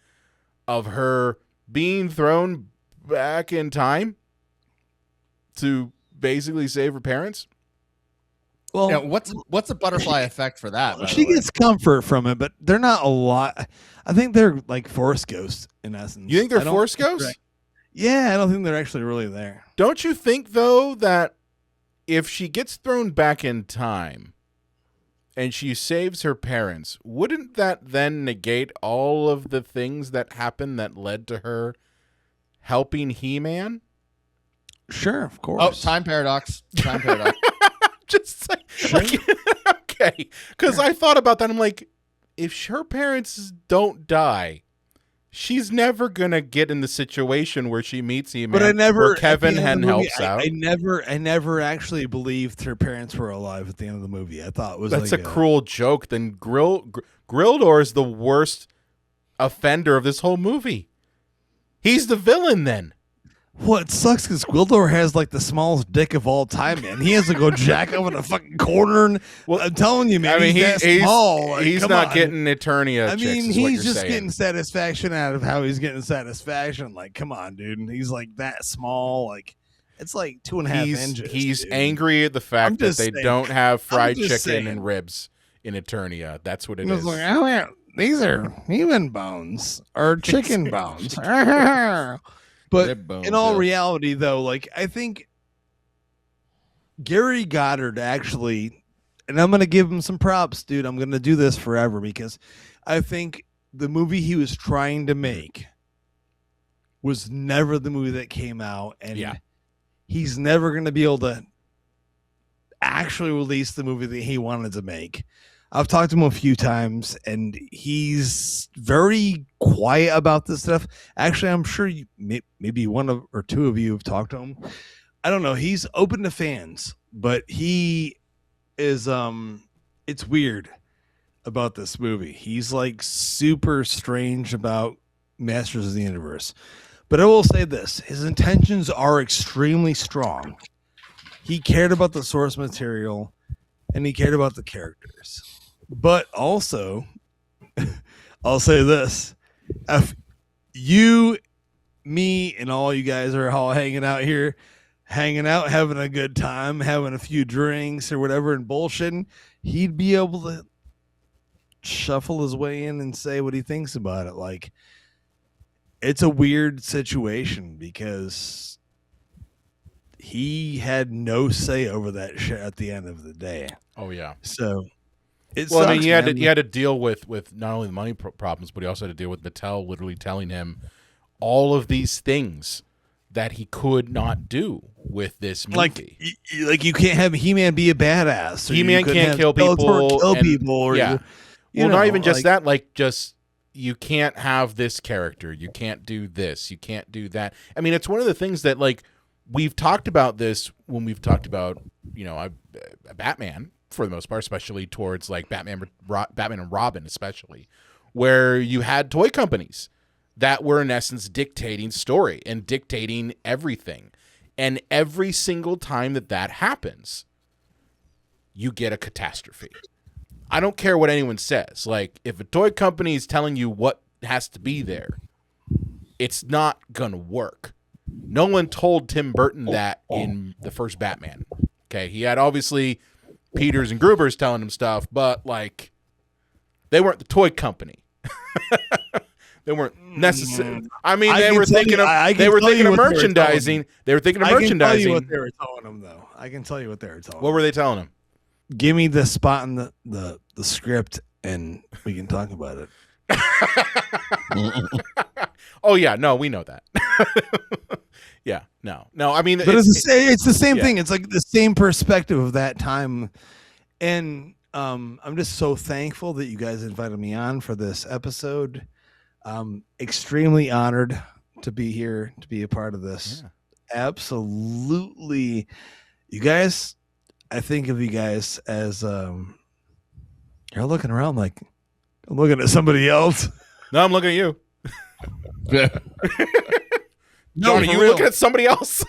of her being thrown back in time to basically save her parents. well, Yeah, what's the butterfly effect for that? by she the way? gets comfort from it, but they're not a lot. I think they're like force ghosts in essence. You think they're I don't force think ghosts? they're- Yeah, I don't think they're actually really there. Don't you think, though, that if she gets thrown back in time and she saves her parents, wouldn't that then negate all of the things that happened that led to her helping He-Man? Sure, of course. Oh, time paradox. Time paradox. Just like, okay. Because I thought about that. I'm like, if her parents don't die, she's never gonna get in the situation where she meets He-Man, But I never. where at Kevin the end of Hen the movie, helps out. I never actually believed her parents were alive at the end of the movie. I thought it was That's like a cruel joke. Then Gwildor is the worst offender of this whole movie. He's the villain then. What sucks because Gwildor has like the smallest dick of all time, man. He has to go jack up in a fucking corner. And, Well, I'm telling you, man. I mean, he's that small. Like, he's come not on. getting Eternia. I chicks, mean, is what he's you're just saying. getting satisfaction out of how he's getting satisfaction. Like, come on, dude. And he's like that small. Like, it's like 2.5 inches. He's dude. angry at the fact I'm that just they saying. don't have fried just chicken saying. and ribs in Eternia. That's what it And I was is. like, oh, yeah, these are human bones or chicken bones. But Rib bones, in all yeah. reality, though, like, I think Gary Goddard actually, and I'm going to give him some props, dude. I'm going to do this forever because I think the movie he was trying to make was never the movie that came out. And Yeah. he's never going to be able to actually release the movie that he wanted to make. I've talked to him a few times, and he's very quiet about this stuff. Actually, I'm sure maybe one or two of you have talked to him. I don't know. He's open to fans, but he is. It's weird about this movie. He's like super strange about Masters of the Universe. But I will say this: his intentions are extremely strong. He cared about the source material, and he cared about the characters. But also, I'll say this. If you, me, and all you guys are all hanging out here, having a good time, having a few drinks or whatever and bullshitting, he'd be able to shuffle his way in and say what he thinks about it. Like, it's a weird situation because he had no say over that shit at the end of the day. Oh, yeah. So It Well, sucks, I mean, man. he had to deal with not only the money problems, but he also had to deal with Mattel literally telling him all of these things that he could not do with this movie. Like you can't have He-Man be a badass. Or He-Man you couldn't can't have kill people. Skeletor kill and- people. Or yeah. you Not know, even just like, that. Like, just you can't have this character. You can't do this. You can't do that. I mean, it's one of the things that, like, we've talked about this when we've talked about, you know, a Batman for the most part, especially towards like Batman and Robin, especially, where you had toy companies that were in essence dictating story and dictating everything. And every single time that happens, you get a catastrophe. I don't care what anyone says. Like, if a toy company is telling you what has to be there, it's not going to work. No one told Tim Burton that in the first Batman. Okay, he had obviously Peters and Grubers telling him stuff, but like they weren't the toy company. They weren't necessary. I mean, they were thinking of merchandising. They were thinking of merchandising. I can tell you what they were telling him, though. I can tell you what they were telling him. What were they telling him? Give me the spot in the script, and we can talk about it. Oh yeah, no, we know that. Yeah, no. I mean, but it's the same thing. Yeah. It's like the same perspective of that time, and I'm just so thankful that you guys invited me on for this episode. Extremely honored to be here, to be a part of this. Yeah. Absolutely, you guys. I think of you guys as you're looking around like I'm looking at somebody else. No, I'm looking at you. No, John, are you looking at somebody else?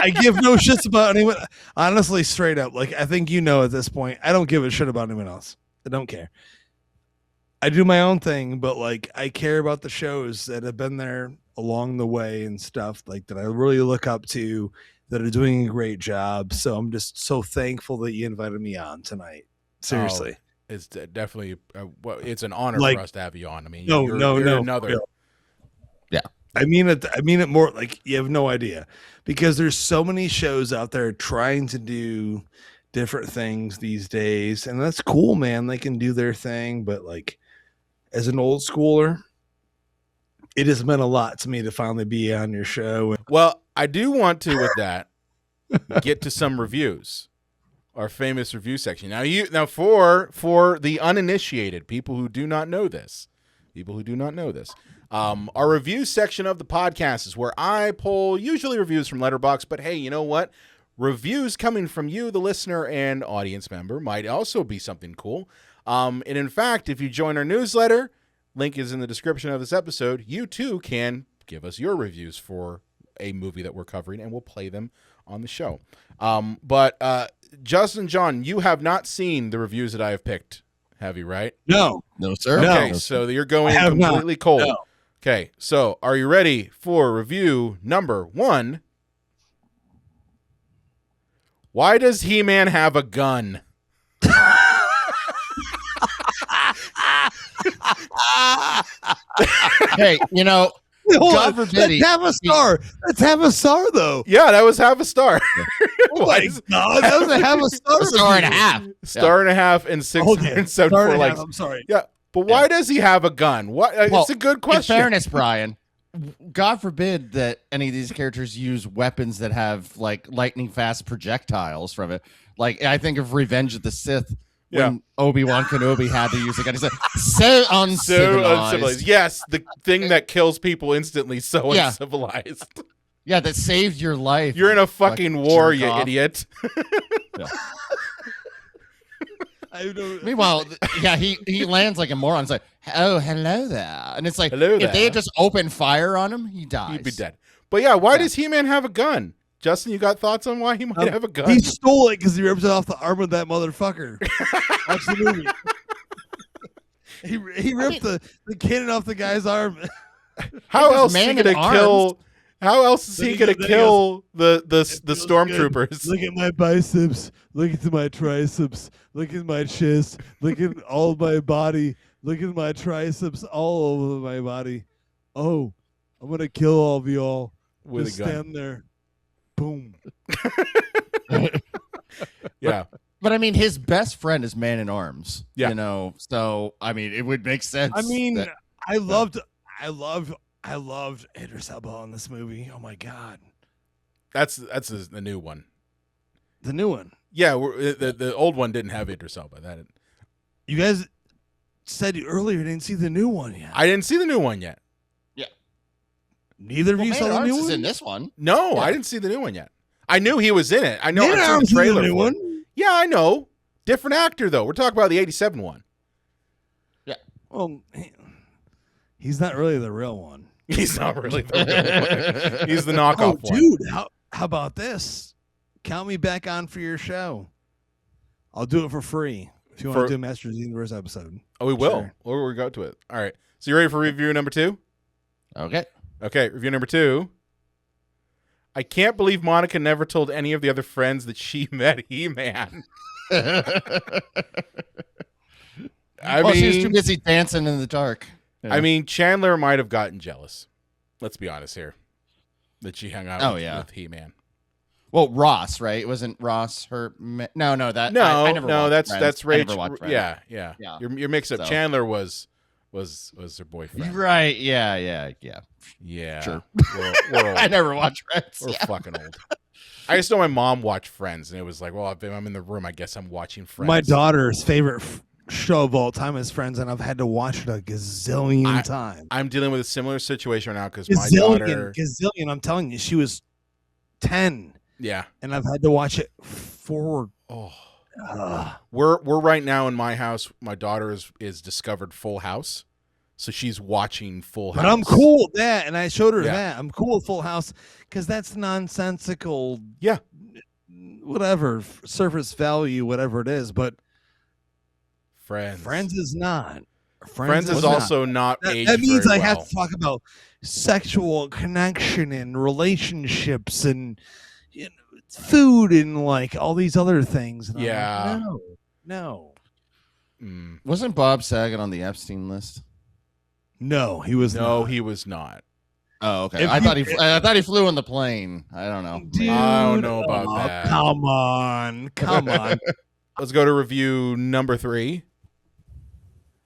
I give no shits about anyone. Honestly, straight up. Like, I think you know at this point, I don't give a shit about anyone else. I don't care. I do my own thing, but like, I care about the shows that have been there along the way and stuff like that I really look up to, that are doing a great job. So I'm just so thankful that you invited me on tonight. Seriously. It's definitely it's an honor Like, for us to have you on. I mean, no, you're another. real. Yeah. I mean it more like you have no idea, because there's so many shows out there trying to do different things these days, and that's cool, man. They can do their thing, but like as an old schooler, it has meant a lot to me to finally be on your show. Well, I do want to with that get to some reviews, our famous review section. Now for the uninitiated people who do not know this, our review section of the podcast is where I pull usually reviews from Letterboxd, but hey, you know what? Reviews coming from you, the listener and audience member, might also be something cool. And in fact, if you join our newsletter, link is in the description of this episode, you too can give us your reviews for a movie that we're covering, and we'll play them on the show. But Justin, John, you have not seen the reviews that I have picked, have you, right? No, sir. Okay, No. so you're going in completely cold. No. Okay, so are you ready for review number 1? Why does He-Man have a gun? Hey, you know, God forbid let's have a star. Let's have a star, though. Yeah, that was half a star. Oh my God, that was a have a star. a star and a half. Star and a half and 674 Star and a half, likes. I'm sorry. Yeah, but why does he have a gun? What? Well, it's a good question. In fairness, Brian, God forbid that any of these characters use weapons that have like lightning fast projectiles from it. Like, I think of Revenge of the Sith. When Obi-Wan Kenobi had to use a gun. He said, so uncivilized. Yes, the thing that kills people instantly, so uncivilized. Yeah, that saved your life. You're in a fucking war, you jerk-off. idiot. Meanwhile, he lands like a moron. It's like, oh, hello there. And it's like, Hello if they there. had just opened fire on him, he dies. He'd be dead. But yeah, why does He-Man have a gun? Justin, you got thoughts on why he might have a gun? He stole it because he ripped it off the arm of that motherfucker. Watch the movie. He ripped the cannon off the guy's arm. How else man is he in gonna kill? How else is Then he he gonna goes- kill the feels stormtroopers? Look at my biceps. Look at my triceps. Look at my chest. Look at all of my body. Look at my triceps all over my body. Oh, I'm gonna kill all of y'all. With Just a gun. stand there. Boom. Yeah. But I mean, his best friend is Man in Arms. Yeah. You know, so I mean, it would make sense. I mean, that- I loved Idris Elba in this movie. Oh my god, That's the new one. the new one. Yeah, the old one didn't have Idris Elba. That You guys said earlier you didn't see the new one yet. I didn't see the new one yet. Neither of you Man saw in the Arms new is one. in this one. No, Yeah. I didn't see the new one yet. I knew he was in it. I know Man in I've seen Arms the is trailer new for one. it. Yeah, I know. Different actor though. We're talking about the '87 one. Well, he's not really the real one. He's not really the real one. He's the knockoff one. Dude, how about this? Count me back on for your show. I'll do it for free if you want For- to do a Masters of the Universe episode. Oh, we will. Sure. Or we'll go to it. All right. So you ready for review number 2? Okay. Okay, review number 2. I can't believe Monica never told any of the other friends that she met He-Man. I Well, she was too mean, busy dancing in the dark. I mean, Chandler might have gotten jealous. Let's be honest here. That she hung out with He-Man. Well, Ross, right? Wasn't Ross her? No, that No, I never no, watched that's Friends. I never Rach. watched Friends. Yeah. Yeah. You're mixed up. So. Chandler was her boyfriend. Right? Yeah. Yeah. Sure. We're old. I never watched Friends. We're fucking old. I just know my mom watched Friends, and it was like, well, if I'm in the room, I guess I'm watching Friends. My daughter's favorite show of all time is Friends, and I've had to watch it a gazillion times. I'm dealing with a similar situation right now because my daughter. Gazillion. I'm telling you, she was 10, Yeah. and I've had to watch it forward. Oh. Ugh. We're right now in my house. My daughter is discovered Full House, so she's watching Full House. But I'm cool with that, and I showed her Yeah. that. I'm cool with Full House because that's nonsensical. Yeah. Whatever surface value, whatever it is, but Friends. Friends is not. Friends is not. also not That, aged that means very I have well. to talk about sexual connection and relationships and food and like all these other things. And I'm Yeah. like, no. Mm. Wasn't Bob Saget on the Epstein list? No, he was No, not. he was not. Oh, okay. If I you- thought he flew on the plane. I don't know. Dude, I don't know about that. Come on. Let's go to review number 3.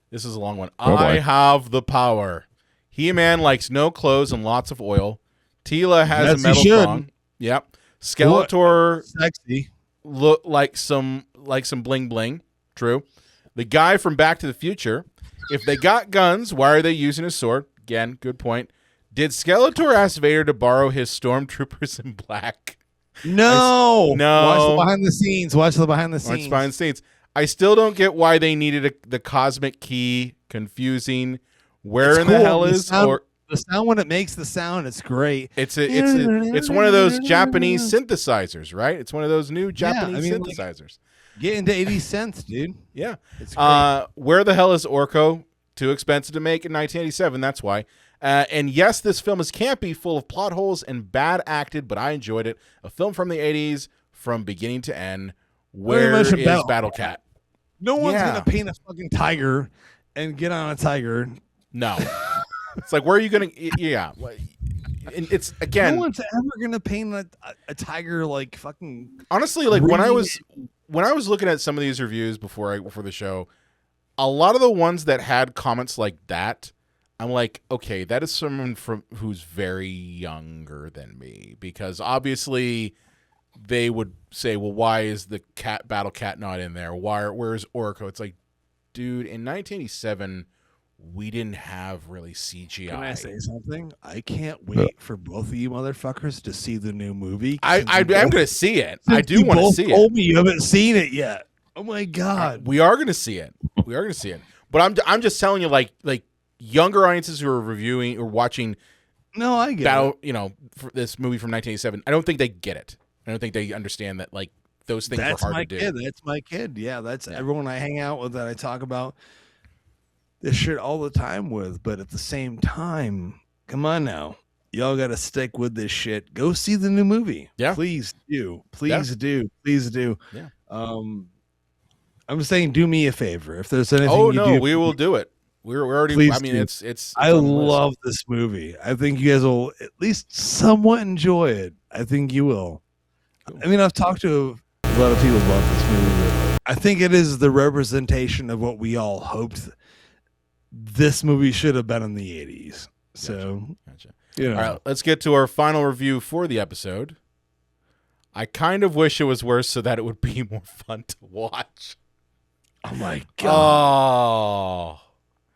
This is a long one. Oh, boy. I have the power. He-Man likes no clothes and lots of oil. Tila has Yes, a he metal should. thong. Yep. Skeletor Sexy. look like some bling bling. True. The guy from Back to the Future. If they got guns, why are they using a sword? Again, good point. Did Skeletor ask Vader to borrow his stormtroopers in black? No. No. Watch the behind the scenes. Watch the behind the Watch scenes. behind the scenes. I still don't get why they needed the cosmic key. Confusing. Where It's in the cool. hell The is sound- or The sound when it makes the sound, it's great. it's one of those Japanese synthesizers, right? It's one of those new Japanese I mean, like- synthesizers. Get into 80 cents, dude. Yeah. It's great. Where the hell is Orko? Too expensive to make in 1987. That's why. And yes, this film is campy, full of plot holes and bad acted, but I enjoyed it. A film from the 80s, from beginning to end. Where is mentioned Battle Cat? No one's Yeah. gonna paint a fucking tiger and get on a tiger. No. It's like, where are you going to? Yeah. And it's, again, No one's ever gonna paint a tiger like fucking. honestly, like when I Green- was looking at some of these reviews before the show, a lot of the ones that had comments like that, I'm like, okay, that is someone who's very younger than me, because obviously they would say, well, why is the Battle Cat not in there? Where's Orko? It's like, dude, in 1987, we didn't have really CGI. Can I say something? I can't wait for both of you motherfuckers to see the new movie. I'm going to see it. I Since do you want to both see told it. me you haven't seen it yet. Oh my god. We are going to see it. We are going to see it. But I'm just telling you, like younger audiences who are reviewing or watching No, I get Battle, it. for this movie from 1987, I don't think they get it. I don't think they understand that like those things That's are hard my to do. kid. That's my kid. Yeah, that's everyone I hang out with that I talk about this shit all the time with. But at the same time, come on now. Y'all got to stick with this shit. Go see the new movie. Yeah. Please do. Please do. Please do. Yeah. I'm saying do me a favor. If there's anything Oh you no, do, we will do it. We're already. Please I mean, do. it's. I on the list. love this movie. I think you guys will at least somewhat enjoy it. I think you will. Cool. I mean, I've talked to a lot of people about this movie, but I think it is the representation of what we all hoped this movie should have been in the 80s. So, Gotcha. you know. All right, let's get to our final review for the episode. I kind of wish it was worse so that it would be more fun to watch. Oh my god. Oh.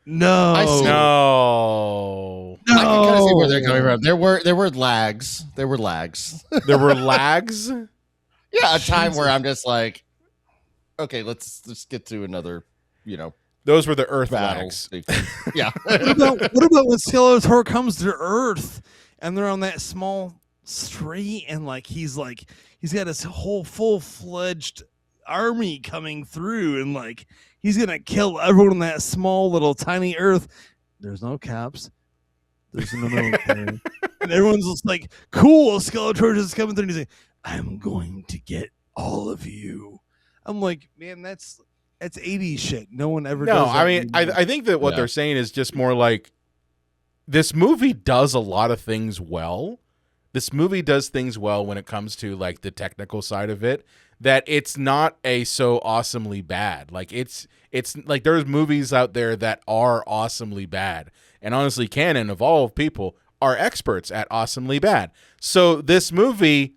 No. No. I can kind of see where they're coming from. There were lags. There were lags. There were lags? Yeah, a time where I'm just like, okay, let's get to another, Those were the Earth battle. lags. Yeah. what about when Skeletor comes to Earth and they're on that small street and he's got his whole full-fledged army coming through and he's gonna kill everyone on that small little tiny Earth. There's no cops. There's no military. And everyone's just like, cool, Skeletor just coming through and he's like, I'm going to get all of you. I'm like, man, that's 80s shit. No one ever does that. I mean, I think that what they're saying is just more like this movie does a lot of things well. This movie does things well when it comes to the technical side of it, that it's not so awesomely bad. It's like there's movies out there that are awesomely bad. And honestly, Canon, of all people, are experts at awesomely bad. So this movie,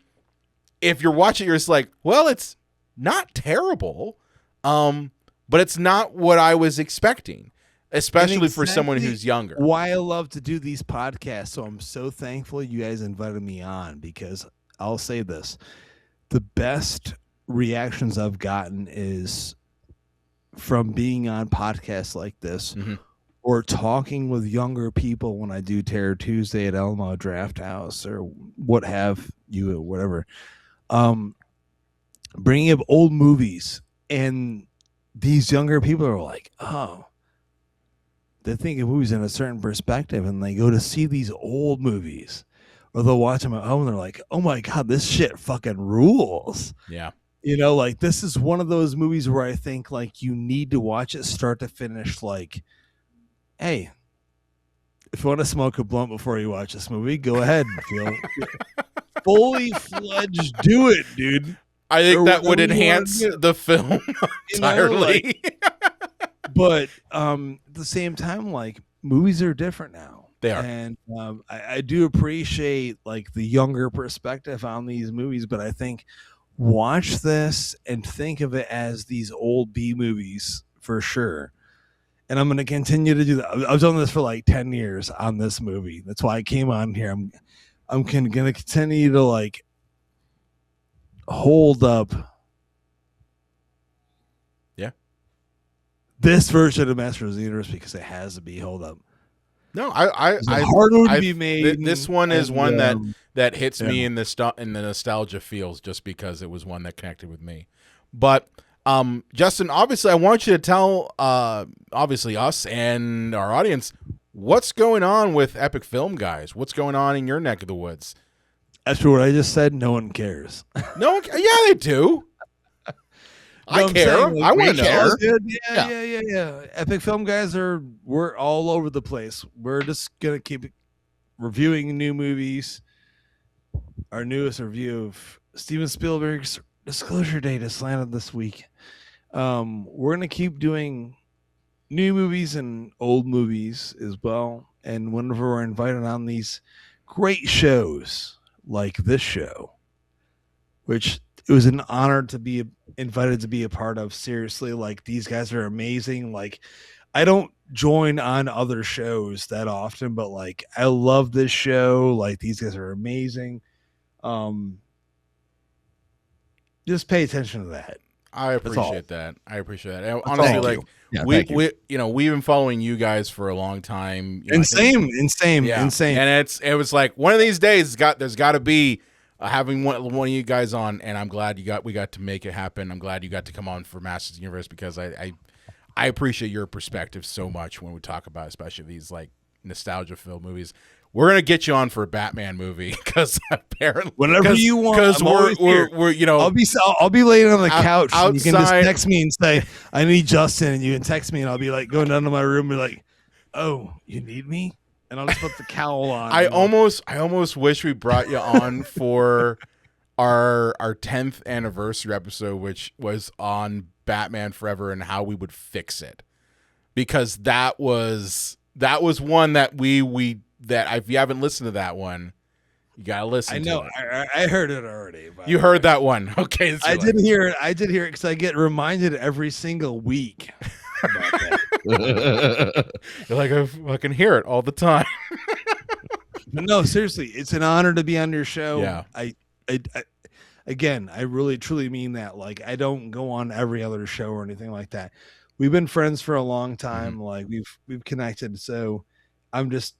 if you're watching, you're just like, well, it's not terrible, but it's not what I was expecting, especially for someone who's younger. Why I love to do these podcasts, so I'm so thankful you guys invited me on, because I'll say this. The best reactions I've gotten is from being on podcasts like this, or talking with younger people when I do Terror Tuesday at Elmo Draft House or what have you, or whatever. Bringing up old movies, and these younger people are like, oh, they think of movies in a certain perspective, and they go to see these old movies, or they'll watch them at home and they're like, oh my god, this shit fucking rules. Yeah. This is one of those movies where I think you need to watch it start to finish. Hey, if you want to smoke a blunt before you watch this movie, go ahead. Fully fledged, do it, dude. I think that would enhance the film entirely. But at the same time, movies are different now. They are. And I do appreciate the younger perspective on these movies, but I think watch this and think of it as these old B movies for sure. And I'm going to continue to do that. I've done this for 10 years on this movie. That's why I came on here. I'm going to continue to hold up. Yeah. This version of Masters of the Universe, because it has to be hold up. No, I hard one to be made. This one is one that hits me in the nostalgia feels, just because it was one that connected with me. But Justin, obviously, I want you to tell obviously us and our audience what's going on with Epic Film Guys. What's going on in your neck of the woods? After what I just said, no one cares. No one, yeah, they do. I care. I want to know. Yeah. Epic Film Guys we're all over the place. We're just gonna keep reviewing new movies. Our newest review of Steven Spielberg's Disclosure Date is landed this week. We're gonna keep doing new movies and old movies as well. And whenever we're invited on these great shows like this show, which it was an honor to be invited to be a part of. Seriously, these guys are amazing. I don't join on other shows that often, but I love this show. These guys are amazing. Just pay attention to that. I appreciate that. And honestly, we've been following you guys for a long time. Insane. And it was one of these days there's got to be having one of you guys on, and I'm glad we got to make it happen. I'm glad you got to come on for Masters of the Universe, because I appreciate your perspective so much when we talk about especially these nostalgia filled movies. We're gonna get you on for a Batman movie, because apparently whenever you want, because we're I'll be laying on the couch. Outside, and you can just text me and say I need Justin, and you can text me, and I'll be going down to my room and be like, oh, you need me? And I'll just put the cowl on. I almost wish we brought you on for our 10th anniversary episode, which was on Batman Forever and how we would fix it, because that was one that if you haven't listened to that one, you gotta listen. I know. I heard it already. You heard that one, okay? I did hear it. I did hear it because I get reminded every single week about that. You're like, I can hear it all the time. But no, seriously, it's an honor to be on your show. Yeah. I again, I really truly mean that. Like, I don't go on every other show or anything like that. We've been friends for a long time. Mm-hmm. Like we've connected. So it's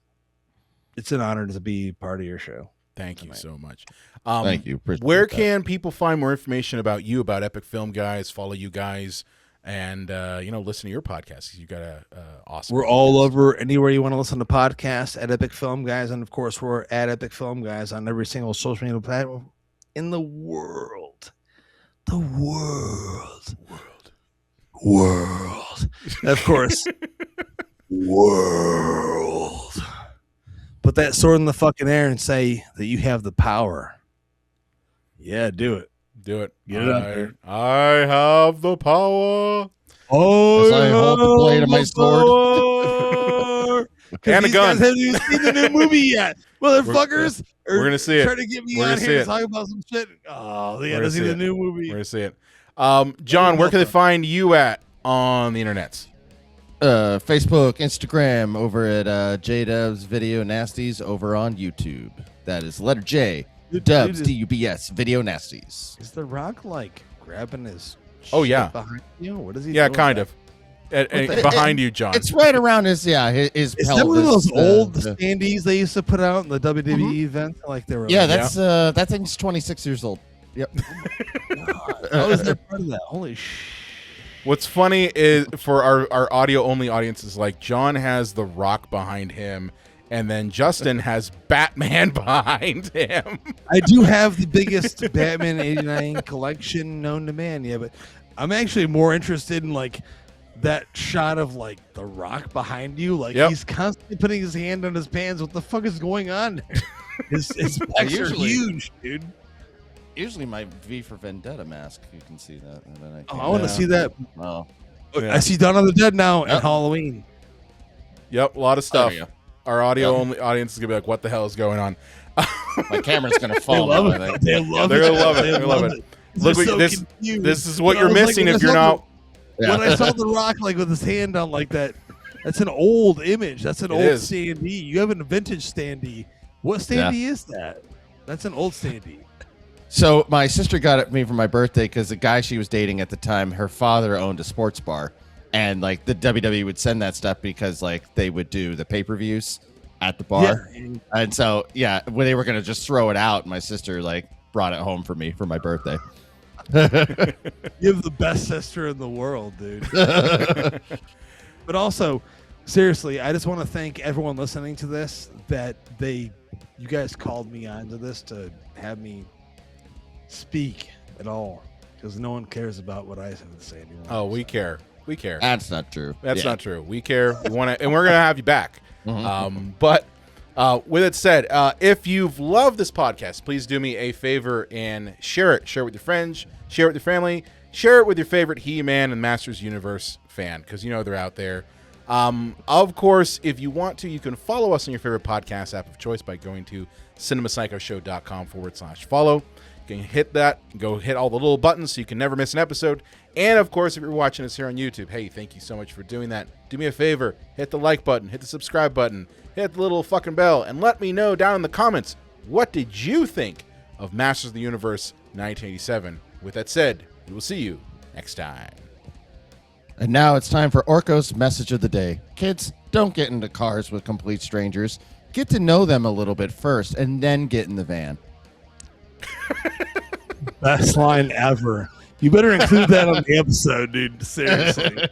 an honor to be part of your show. Thank you so much. Thank you. Where can people find more information about you, about Epic Film Guys, follow you guys, and listen to your podcast? You got a awesome. We're all over anywhere you want to listen to podcasts at Epic Film Guys, and of course we're at Epic Film Guys on every single social media platform in the world. The world. Of course. World. Put that sword in the fucking air and say that you have the power. Yeah, do it. Do it. Get it out there. I have the power. As I hold the blade of my sword. And a gun. Guys haven't even seen the new movie yet. Motherfuckers. We're going to see it. Trying to get me on here to talk about some shit. Oh, they got to see the new movie. We're going to see it. John, where can they find you at on the internets? Facebook, Instagram, over at JDubs Video Nasties over on YouTube. That is letter J, Dubs, DUBS, Video Nasties. Is The Rock like grabbing his behind you? What is he doing? Kind of. Behind you, John. It's right around his Is pelvis. That one of those old standees they used to put out in the WWE event? Like they were. Yeah, that thing's 26 years old. Yep. How is that part of that? Holy shit. What's funny is for our audio only audiences, like John has The Rock behind him, and then Justin has Batman behind him. I do have the biggest Batman '89 collection known to man, but I'm actually more interested in like that shot of like The Rock behind you, like he's constantly putting his hand on his pants. What the fuck is going on? His pecs are huge, dude. Usually my V for Vendetta mask, you can see that. And then I want to see that. Oh. I see Dawn of the Dead now and Halloween. Yep, a lot of stuff. Our audio only audience is gonna be like, "What the hell is going on?" My camera's gonna fall. They love it. They love it. Look, this is what you're missing if you're not. When I saw The Rock like with his hand on like that, that's an old image. That's an old standee. You have a vintage standee. What standee is that? That's an old standee. So my sister got it for me for my birthday because the guy she was dating at the time, her father owned a sports bar, and like the WWE would send that stuff because like they would do the pay-per-views at the bar, and so when they were gonna just throw it out, my sister like brought it home for me for my birthday. You have the best sister in the world, dude. But also, seriously, I just want to thank everyone listening to this that you guys called me onto this to have me speak at all, because no one cares about what I have to say anymore. Oh, we care. That's not true. That's not true. We care. We want to, and we're gonna have you back. But with it said, if you've loved this podcast, please do me a favor and share it. Share it with your friends. Share it with your family. Share it with your favorite He-Man and Masters Universe fan, because they're out there. Of course, if you want to, you can follow us on your favorite podcast app of choice by going to cinemapsychoshow.com/follow. You can hit that, go hit all the little buttons so you can never miss an episode. And of course, if you're watching us here on YouTube, hey, thank you so much for doing that. Do me a favor, hit the like button, hit the subscribe button, hit the little fucking bell, and let me know down in the comments, what did you think of Masters of the Universe 1987? With that said, we will see you next time. And now it's time for Orko's message of the day. Kids, don't get into cars with complete strangers. Get to know them a little bit first, and then get in the van. Best line ever. You better include that on the episode, dude. Seriously.